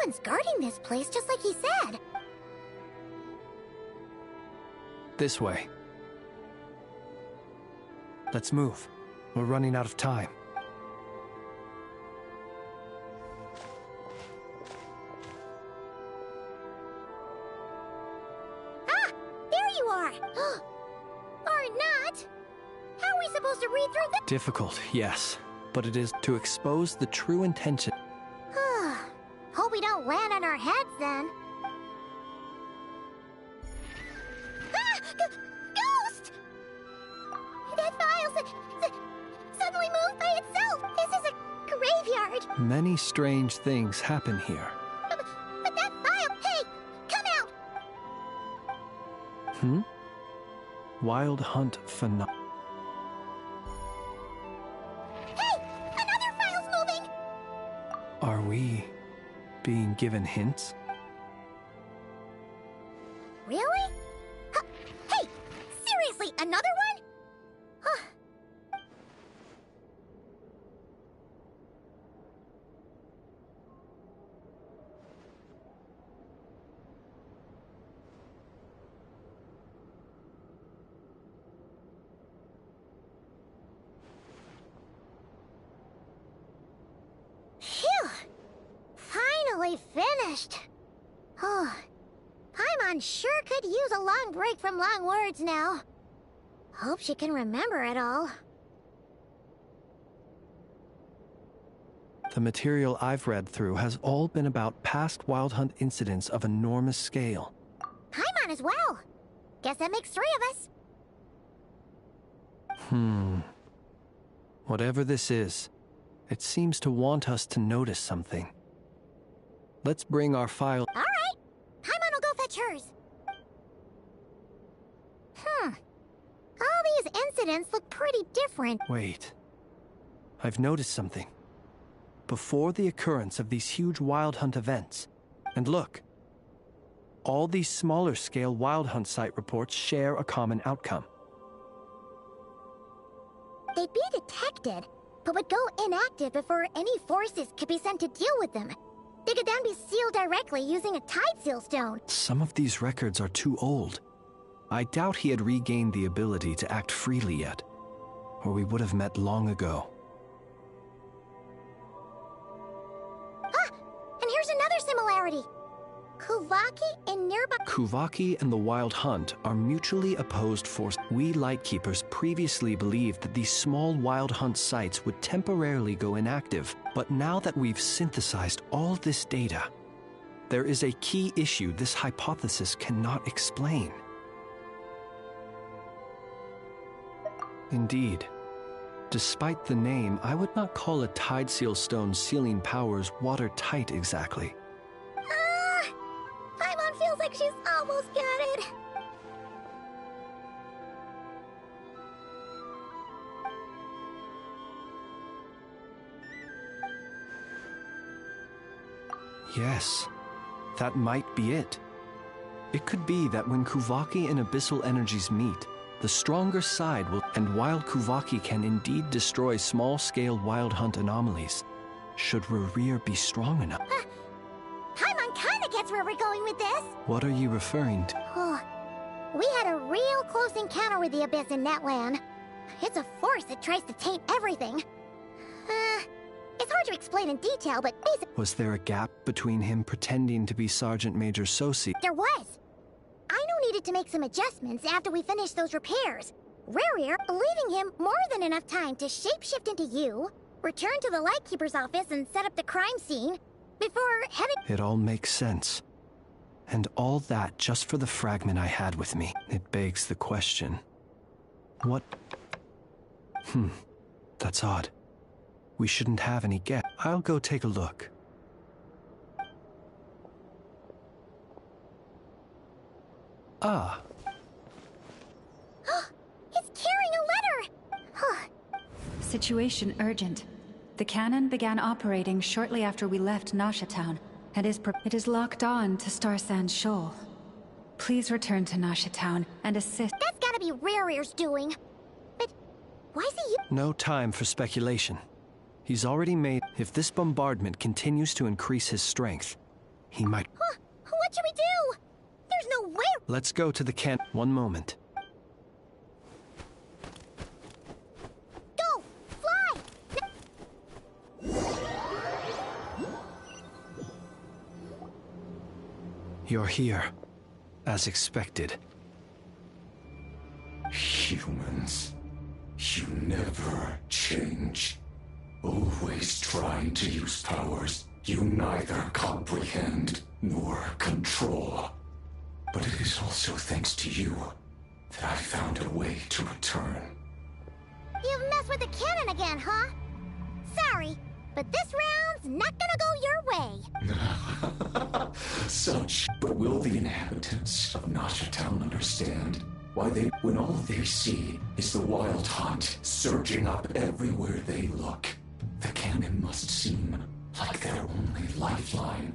Someone's guarding this place just like he said. This way. Let's move. We're running out of time. Ah! There you are! Or not! How are we supposed to read through the— Difficult, yes. But it is to expose the true intention. Hope we don't land on our heads then. Ah! Ghost! That file suddenly moved by itself. This is a graveyard. Many strange things happen here. But that file— Hey! Come out! Wild Hunt phenom. Hey! Another file's moving! Are we being given hints? Really? Hey! Seriously, another one? Phew! Finally finished. Oh, Paimon sure could use a long break from long words now. Hope she can remember it all. The material I've read through has all been about past Wild Hunt incidents of enormous scale. Paimon as well. Guess that makes 3 of us. Whatever this is, it seems to want us to notice something. Let's bring our file. All right. Paimon will go fetch hers. All these incidents look pretty different. Wait. I've noticed something. Before the occurrence of these huge Wild Hunt events, and look, all these smaller scale Wild Hunt site reports share a common outcome. They'd be detected, but would go inactive before any forces could be sent to deal with them. They could then be sealed directly using a tide seal stone. Some of these records are too old. I doubt he had regained the ability to act freely yet, or we would have met long ago. Ah! And here's another similarity. Kuvaki and nearby— Kuvaki and the Wild Hunt are mutually opposed forces. We Lightkeepers previously believed that these small Wild Hunt sites would temporarily go inactive, but now that we've synthesized all this data, there is a key issue this hypothesis cannot explain. Indeed. Despite the name, I would not call a tide seal stone sealing powers watertight exactly. Paimon feels like she's almost got it. Yes, that might be it. It could be that when Kuvaki and Abyssal energies meet, the stronger side will— and while Kuvaki can indeed destroy small-scale Wild Hunt anomalies, should Rerir be strong enough? Paimon kinda gets where we're going with this. What are you referring to? Oh, we had a real close encounter with the Abyss in Netland. It's a force that tries to taint everything. It's hard to explain in detail, but basically— Was there a gap between him pretending to be Sergeant Major Sosi? There was. Aino needed to make some adjustments after we finished those repairs. Rerir, leaving him more than enough time to shapeshift into you, return to the Lightkeeper's office and set up the crime scene, before heading— It all makes sense. And all that just for the fragment I had with me. It begs the question. What? That's odd. We shouldn't have any guess. I'll go take a look. Ah. It's carrying a letter! Situation urgent. The cannon began operating shortly after we left Nasha Town, and it is locked on to Star Sand Shoal. Please return to Nasha Town and assist— That's gotta be Rerir's doing. But why is he— No time for speculation. He's already made— If this bombardment continues to increase his strength, He might. Huh? What should we do? There's no way. Let's go to the camp. One moment. Go! Fly! You're here, as expected. Humans, you never change. Always trying to use powers you neither comprehend nor control. But it is also thanks to you that I found a way to return. You've messed with the cannon again, huh? Sorry, but this round's not gonna go your way. Such, but will the inhabitants of Nasha Town understand why when all they see is the wild hunt surging up everywhere they look, the cannon must seem like their only lifeline.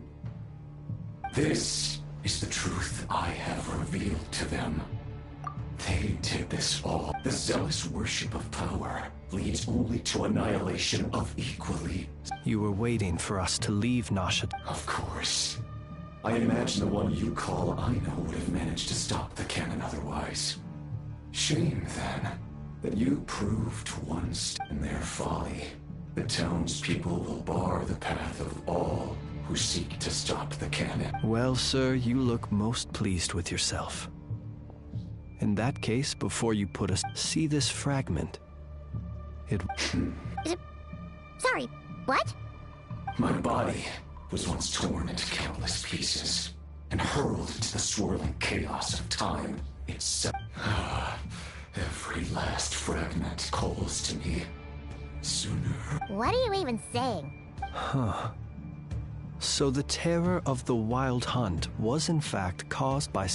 This is the truth I have revealed to them. They did this all. The zealous worship of power leads only to annihilation of equally. You were waiting for us to leave Nasha. Of course. I imagine the one you call Aina would have managed to stop the cannon otherwise. Shame, then, that you proved once in their folly. The townspeople will bar the path of all who seek to stop the cannon. Well, sir, you look most pleased with yourself. In that case, before you put us, see this fragment. Sorry, what? My body was once torn into countless pieces and hurled into the swirling chaos of time itself. Every last fragment calls to me. Sooner. What are you even saying? Huh. So the terror of the wild hunt was in fact caused by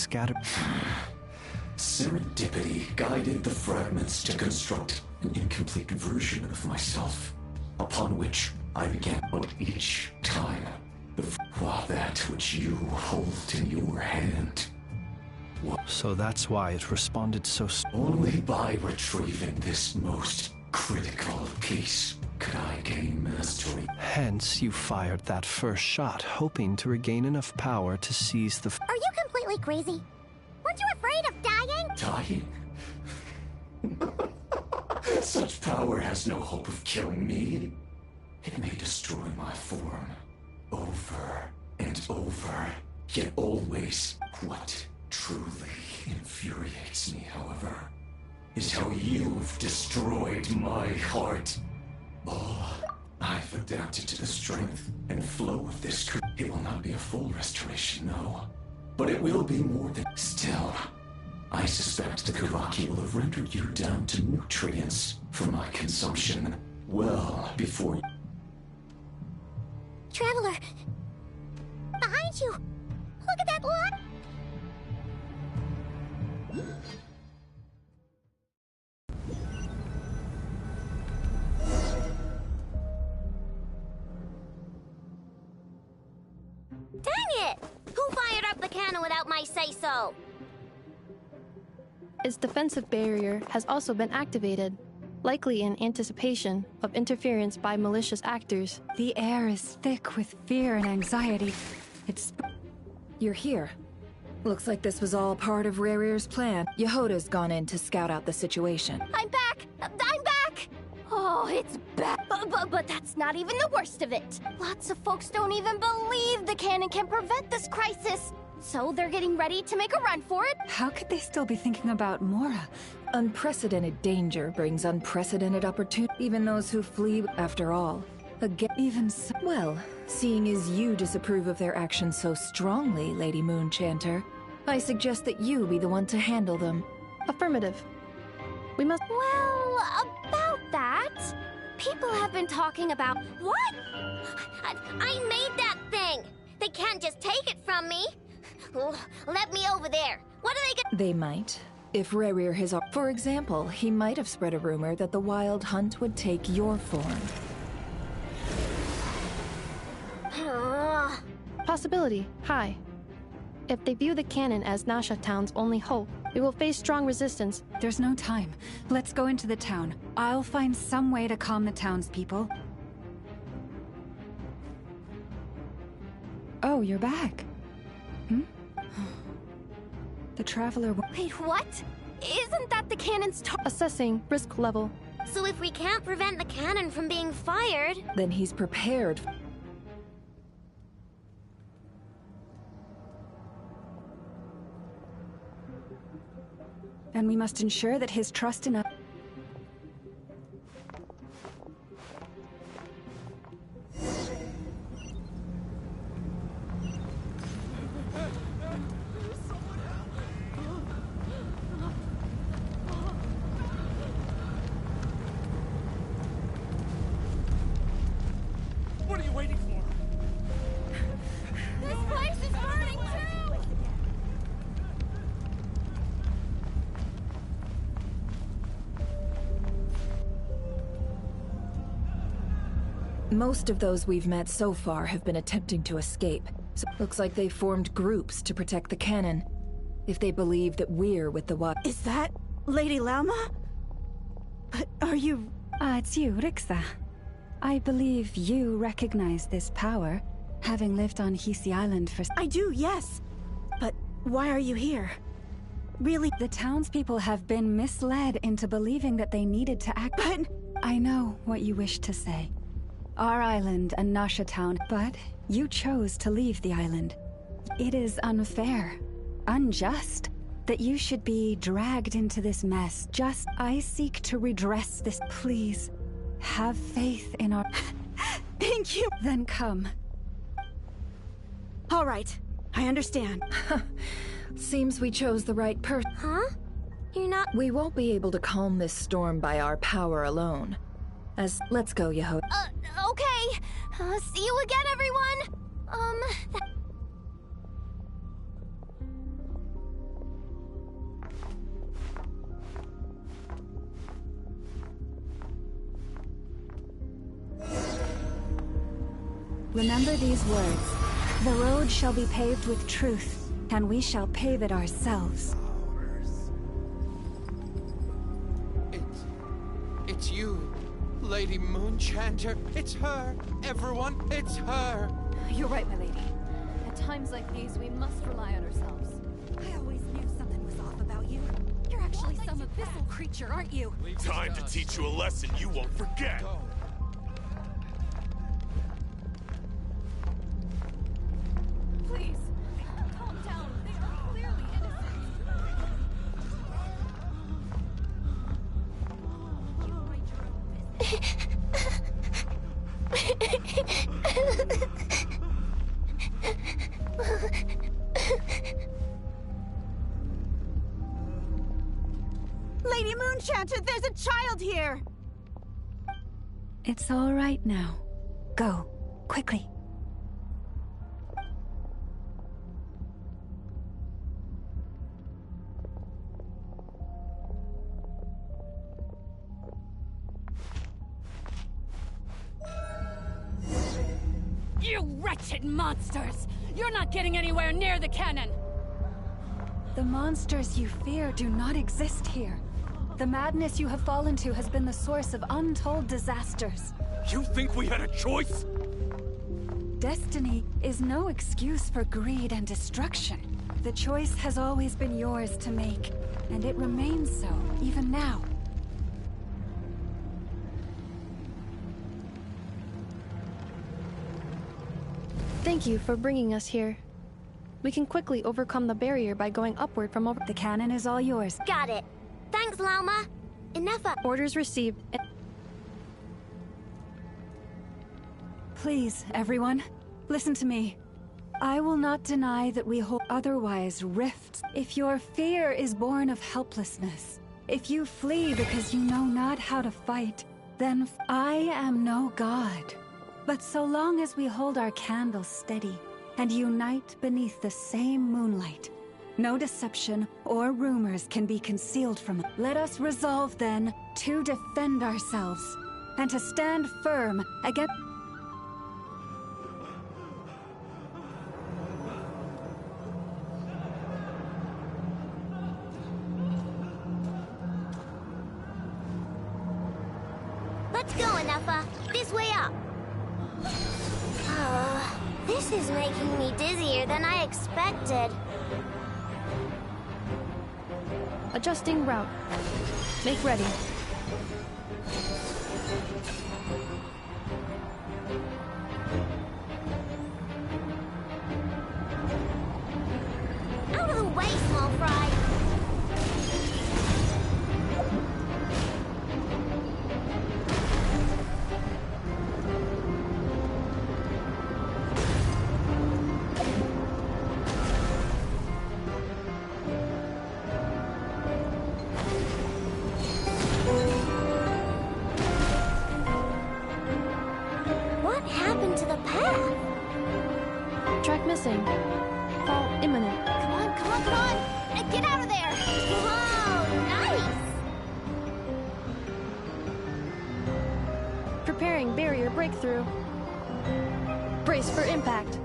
Serendipity guided the fragments to construct an incomplete version of myself, upon which I began each time. That which you hold in your hand. So that's why it responded so Only by retrieving this most critical piece could I gain mastery. Hence, you fired that first shot, hoping to regain enough power to seize the... Are you completely crazy? Weren't you afraid of dying? Dying? Such power has no hope of killing me. It may destroy my form. Over and over, yet always. What truly infuriates me, however, is how you've destroyed my heart. Oh, I've adapted to the strength and flow of this. It will not be a full restoration, no. But it will be more than... Still, I suspect the Kavaki will have rendered you down to nutrients for my consumption well before... Traveler! Behind you! Look at that lot! Dang it! Who fired up the cannon without my say-so? Its defensive barrier has also been activated, likely in anticipation of interference by malicious actors. The air is thick with fear and anxiety. You're here. Looks like this was all part of Rarir's plan. Yehoda's gone in to scout out the situation. I'm back! I'm back! Oh, it's bad. But that's not even the worst of it. Lots of folks don't even believe the cannon can prevent this crisis. So they're getting ready to make a run for it. How could they still be thinking about Mora? Unprecedented danger brings unprecedented opportunity. Even those who flee, after all. Again, even so. Well, seeing as you disapprove of their actions so strongly, Lady Moonchanter, I suggest that you be the one to handle them. Affirmative. We must... Well, about that, people have been talking about... What? I made that thing! They can't just take it from me! Let me over there. What are they gonna... They might. If Rarir has... For example, he might have spread a rumor that the Wild Hunt would take your form. Possibility, high. If they view the cannon as Nasha Town's only hope, we will face strong resistance. There's no time. Let's go into the town. I'll find some way to calm the townspeople. Oh, Oh, you're back. Hmm? The Traveler... Wait, what? Isn't that the cannon's Assessing risk level. So if we can't prevent the cannon from being fired... Then he's prepared. And we must ensure that his trust in us... What are you waiting for? This place is burning too! Most of those we've met so far have been attempting to escape. So looks like they formed groups to protect the cannon. If they believe that we're with the what? Is that Lady Lauma? But are you... it's you, Rixa. I believe you recognize this power, having lived on Hisi Island for... I do, yes. But why are you here? Really? The townspeople have been misled into believing that they needed to act... But... I know what you wish to say. Our island and Nasha Town, but you chose to leave the island. It is unfair, unjust, that you should be dragged into this mess. I seek to redress this. Please, have faith in our... Thank you! Then come. All right, I understand. Seems we chose the right person. Huh? You're not... We won't be able to calm this storm by our power alone. Let's go, Yaho. Okay. See you again, everyone! Remember these words. The road shall be paved with truth, and we shall pave it ourselves. It's you, Lady Moonchanter. It's her. Everyone, it's her. You're right, my lady. At times like these, we must rely on ourselves. I always knew something was off about you. You're actually some abyssal creature, aren't you? Time to teach you a lesson you won't forget. Please, calm down. They are clearly Lady Moonchanter, there's a child here! It's all right now. Go, quickly. You wretched monsters! You're not getting anywhere near the cannon! The monsters you fear do not exist here. The madness you have fallen to has been the source of untold disasters. You think we had a choice? Destiny is no excuse for greed and destruction. The choice has always been yours to make, and it remains so, even now. Thank you for bringing us here. We can quickly overcome the barrier by going upward from over... The cannon is all yours. Got it. Thanks, Lauma. Enough of... Orders received. Please, everyone, listen to me. I will not deny that we hold otherwise rifts. If your fear is born of helplessness, if you flee because you know not how to fight, then I am no god. But so long as we hold our candles steady and unite beneath the same moonlight, no deception or rumors can be concealed from us. Let us resolve then to defend ourselves and to stand firm against... Let's go, Anafa. This way up. This is making me dizzier than I expected. Adjusting route. Make ready. Out of the way, small fry. What happened to the path? Track missing. Fall imminent. Come on, come on, come on! Get out of there! Whoa, nice! Preparing barrier breakthrough. Brace for impact.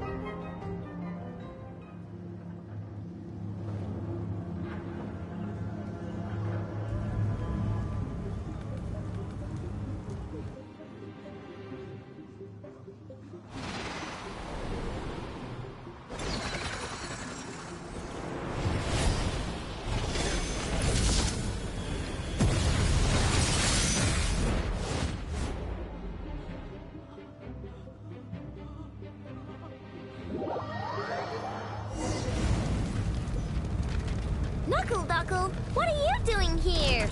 Knuckle Duckle, what are you doing here?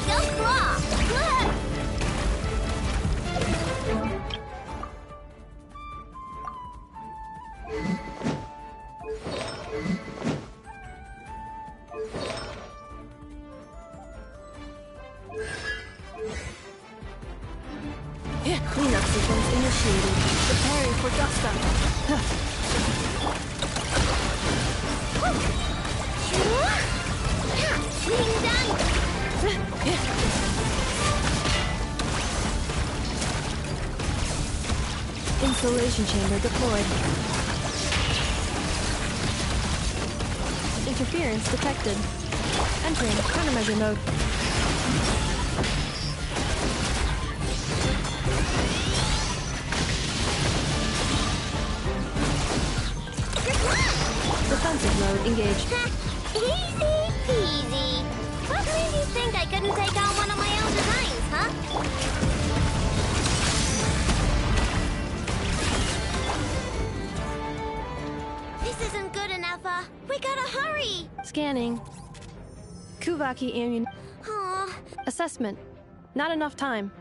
Go claw! Cleanup sequence initiated. Preparing for dust up. Clean done! Insulation chamber deployed. Interference detected. Entering countermeasure mode. Defensive mode engaged. Easy peasy. What made you think I couldn't take on one of my own designs, huh? This isn't good enough, we gotta hurry. Scanning. Kuvaki ammunition. Aw. Assessment. Not enough time.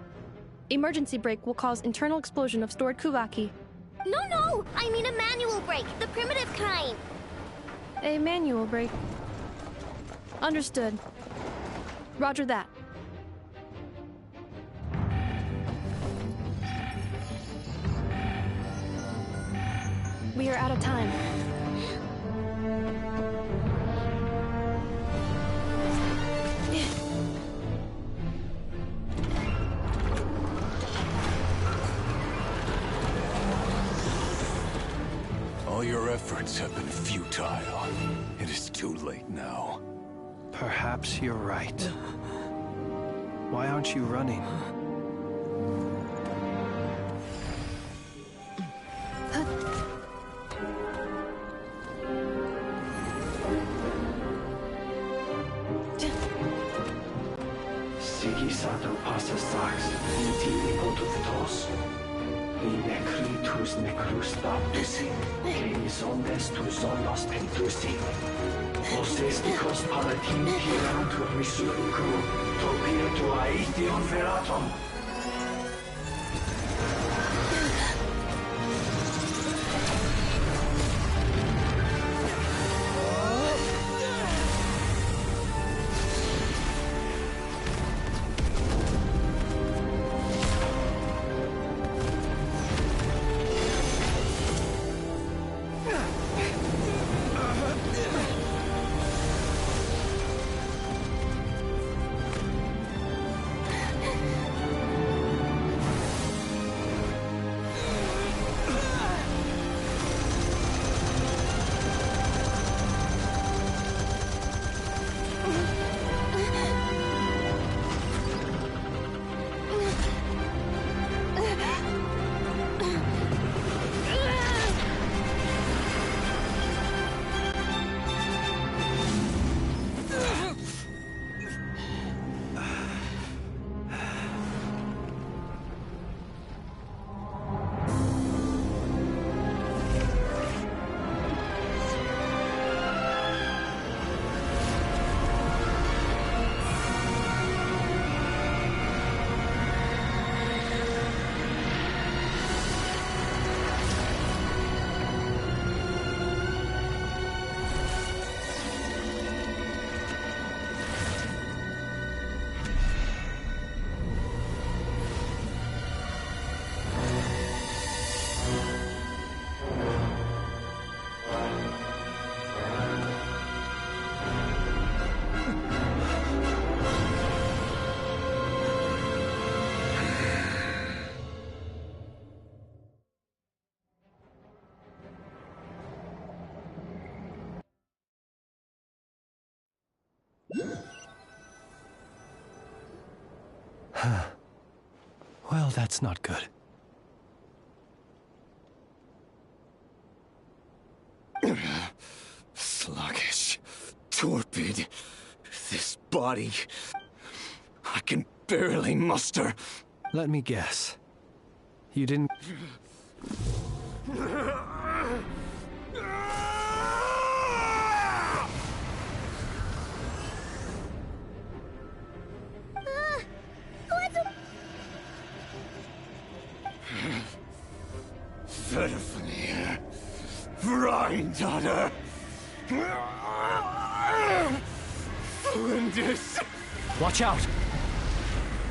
Emergency brake will cause internal explosion of stored Kuvaki. No, I mean a manual brake, the primitive kind. A manual brake. Understood. Roger that. We are out of time. All your efforts have been futile. It is too late now. Perhaps you're right. Why aren't you running? Sigisato passa sax, intimi potuftos. In necritus necrus baptusi, canis omnes tu zonos pentusi. Osesticos palatin pirantur misuricum, topia tua ition veratum. Well, that's not good. Sluggish, torpid. This body, I can barely muster. Let me guess. You didn't... Verfnir, Vrindaughter, Flinders. Watch out!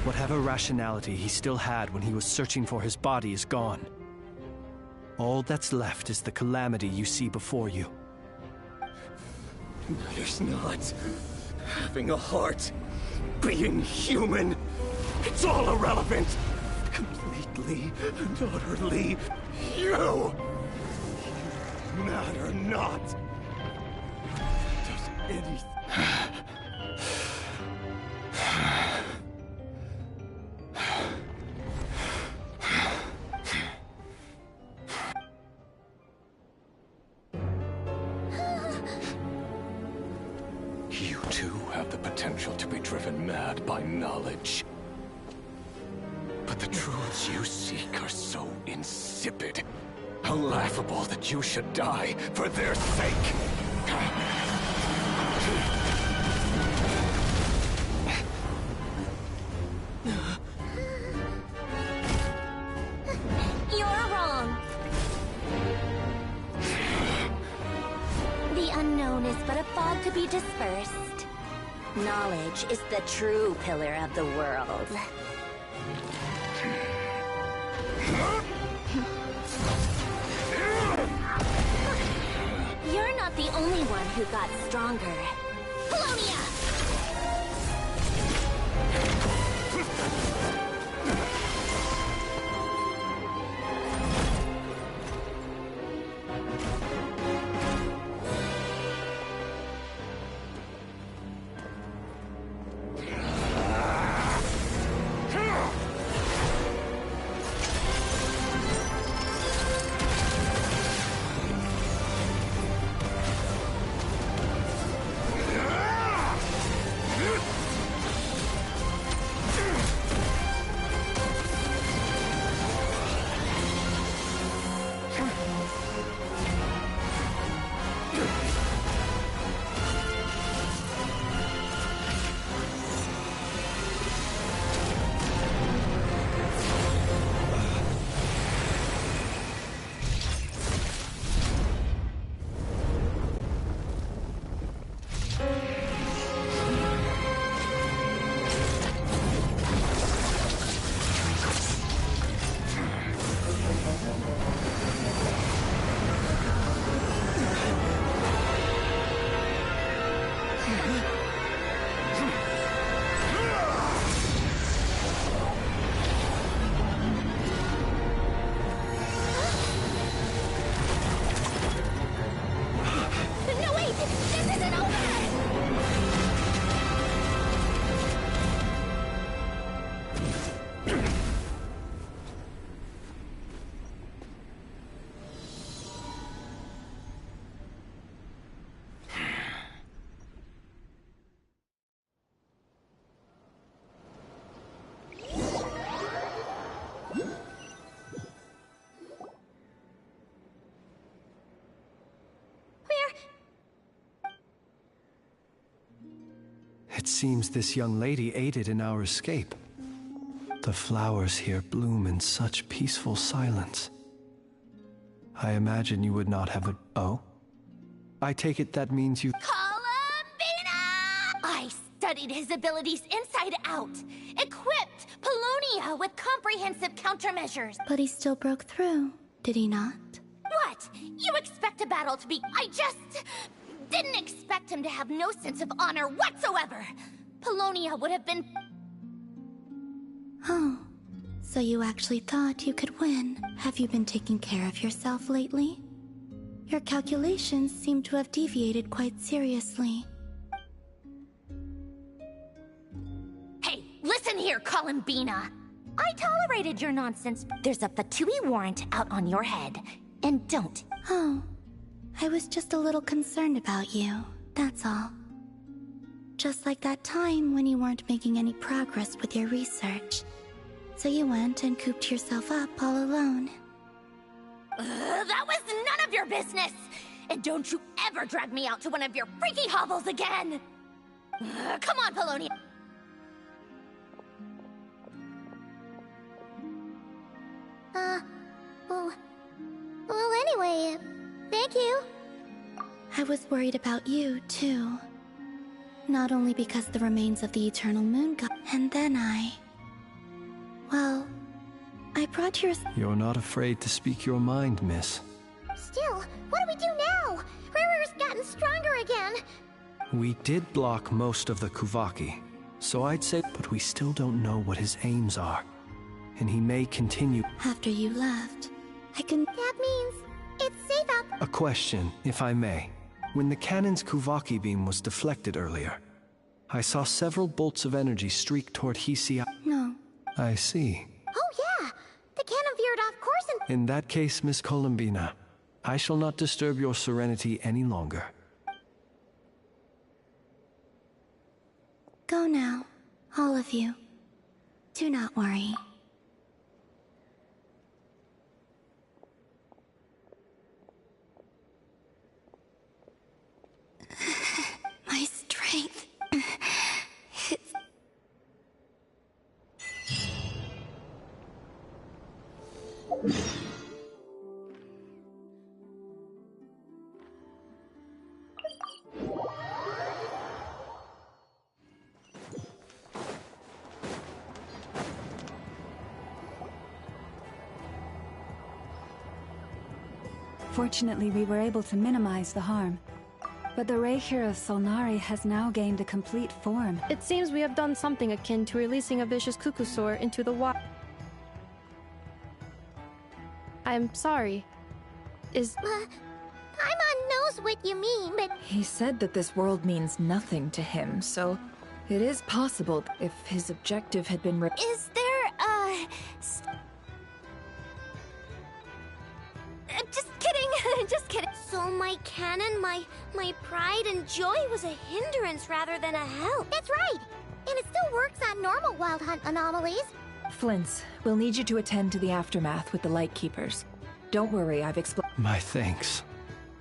Whatever rationality he still had when he was searching for his body is gone. All that's left is the calamity you see before you. Matters not. Having a heart, being human, it's all irrelevant. Completely and utterly, you matter not. Does anything... You too have the potential to be driven mad by knowledge. But the truths you seek are so insipid. How laughable that you should die for their sake. You're wrong. The unknown is but a fog to be dispersed. Knowledge is the true pillar of the world. You're not the only one who got stronger. Polonia! It seems this young lady aided in our escape. The flowers here bloom in such peaceful silence. I imagine you would not have a... Oh? I take it that means you... Columbina! I studied his abilities inside out. Equipped Polonia with comprehensive countermeasures. But he still broke through, did he not? What? You expect a battle to be... I just... didn't expect him to have no sense of honor whatsoever. Polonia would have been... Oh, so you actually thought you could win. Have you been taking care of yourself lately? Your calculations seem to have deviated quite seriously. Hey, listen here, Columbina. I tolerated your nonsense. There's a Fatui warrant out on your head. And don't. Oh, I was just a little concerned about you, that's all. Just like that time when you weren't making any progress with your research. So you went and cooped yourself up all alone. That was none of your business! And don't you ever drag me out to one of your freaky hovels again! Come on, Polonia! Well, anyway, thank you. I was worried about you, too. Not only because the remains of the Eternal Moon got... And then well, I brought your... You're not afraid to speak your mind, miss. Still, what do we do now? Riri's gotten stronger again. We did block most of the Kuvaki, so I'd say... But we still don't know what his aims are. And he may continue... After you left, I can... That means it's safe up. A question, if I may. When the cannon's Kuvaki beam was deflected earlier, I saw several bolts of energy streak toward Hisi. No. I see. Oh yeah, the cannon veered off course and... In that case, Miss Columbina, I shall not disturb your serenity any longer. Go now, all of you. Do not worry. My strength. Fortunately, we were able to minimize the harm. But the Reikir of Solnari has now gained a complete form. It seems we have done something akin to releasing a vicious Kukusor into the wild. I'm sorry. Paimon knows what you mean, but... He said that this world means nothing to him, so it is possible if his objective had been... Is there, just kidding, just kidding. So my cannon, my pride and joy was a hindrance rather than a help. That's right. And it still works on normal Wild Hunt anomalies. Flint's, we'll need you to attend to the aftermath with the Lightkeepers. Don't worry, I've explained... My thanks.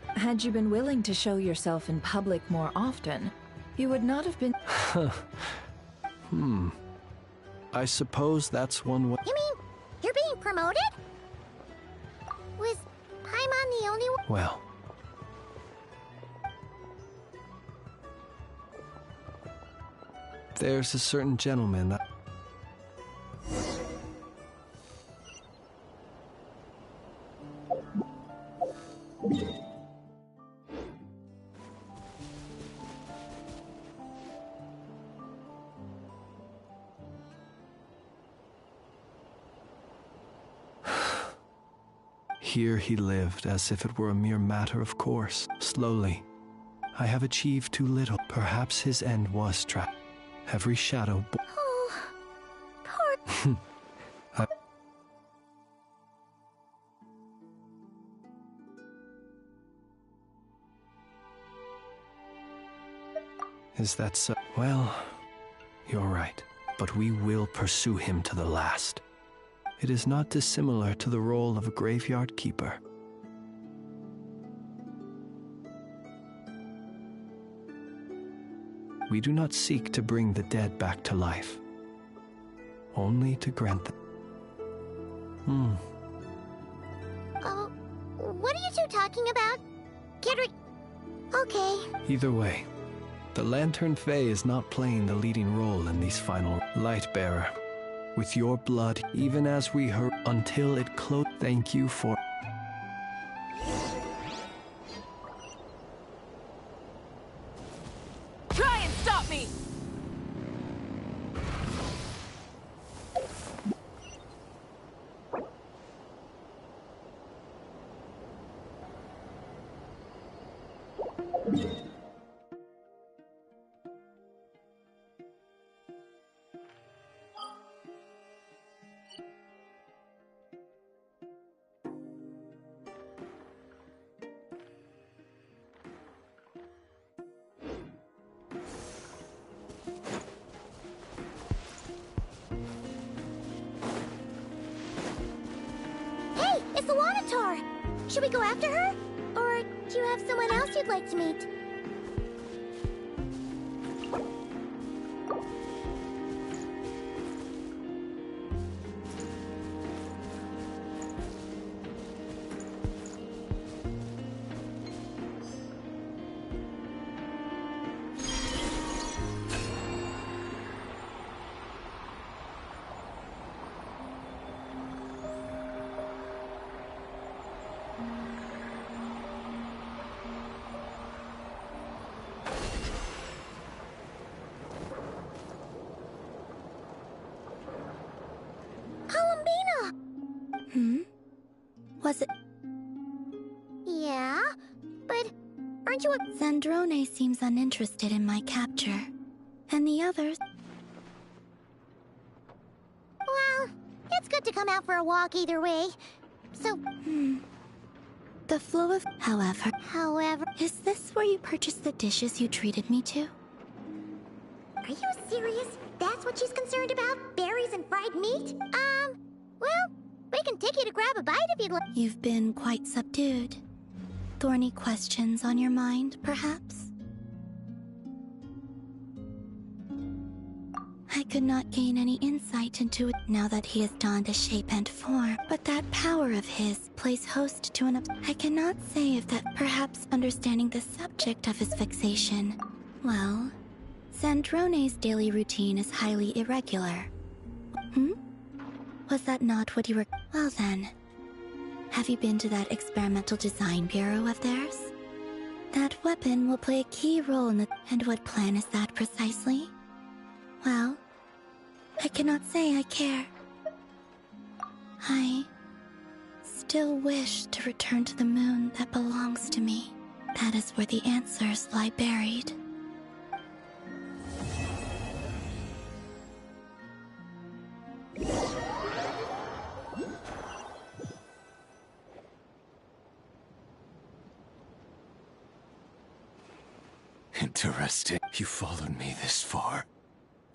Had you been willing to show yourself in public more often, you would not have been... I suppose that's one way... You mean, you're being promoted? Was Paimon the only one? Well... There's a certain gentleman that... Here he lived as if it were a mere matter of course. Slowly, I have achieved too little. Perhaps his end was trapped. Every shadow... Oh, poor... Is that so? Well, you're right. But we will pursue him to the last. It is not dissimilar to the role of a graveyard keeper. We do not seek to bring the dead back to life, only to grant them. Oh, what are you two talking about? Kedrick... Okay. Either way, the Lantern Fae is not playing the leading role in these final... Lightbearer, with your blood, even as we hurt until it closed. Thank you for... Try and stop me! Miss Awanatar! Should we go after her? Or do you have someone else you'd like to meet? Was it? Yeah, but aren't you a... Zandrone seems uninterested in my capture. And the others? Well, it's good to come out for a walk either way. So... The flow of... However... Is this where you purchased the dishes you treated me to? Are you serious? That's what she's concerned about? Berries and fried meat? Well, we can take you to grab a bite if you'd like. You've been quite subdued. Thorny questions on your mind, perhaps? I could not gain any insight into it now that he has donned a shape and form, but that power of his plays host to an... I cannot say if that perhaps understanding the subject of his fixation. Well, Zandrone's daily routine is highly irregular. Was that not what you were... Well then, have you been to that experimental design bureau of theirs? That weapon will play a key role in the... And what plan is that precisely? Well, I cannot say I care. I still wish to return to the moon that belongs to me. That is where the answers lie buried. Interesting. You followed me this far.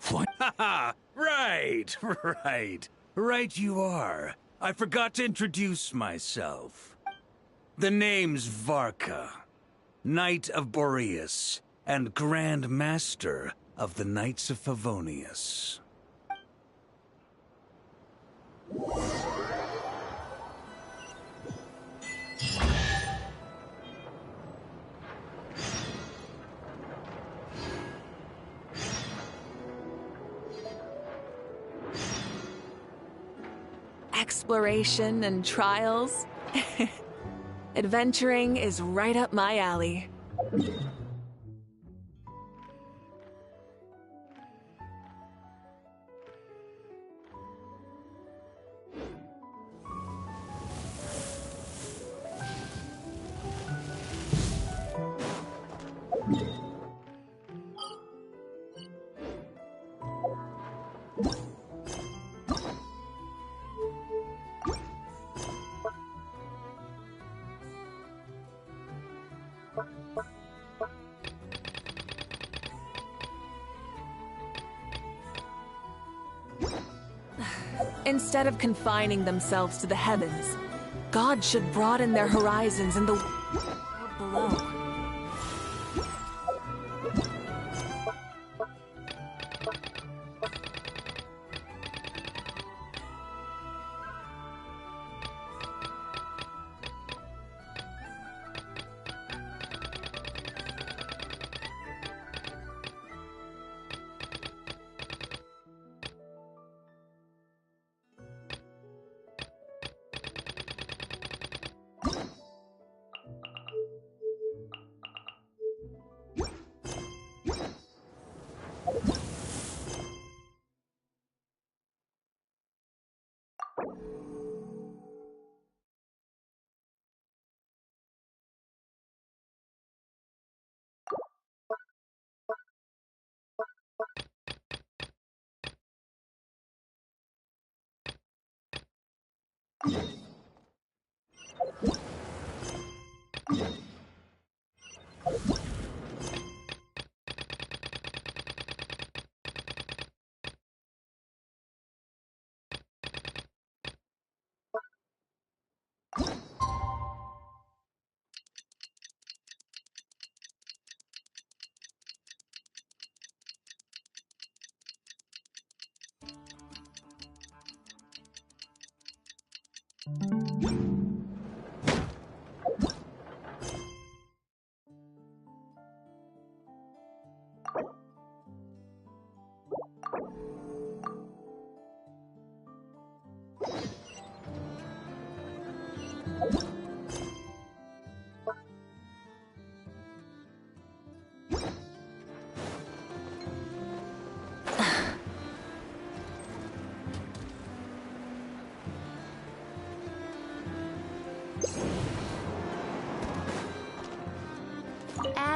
What? Haha! Right! Right you are. I forgot to introduce myself. The name's Varka, Knight of Boreas, and Grand Master of the Knights of Favonius. Exploration and trials. Adventuring is right up my alley. Instead of confining themselves to the heavens, God should broaden their horizons in the world below.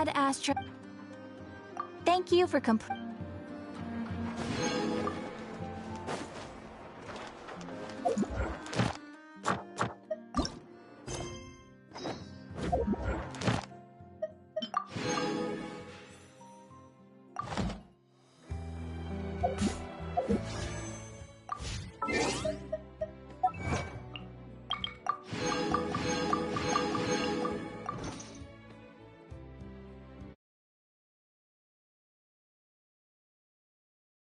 Add Astra. Thank you for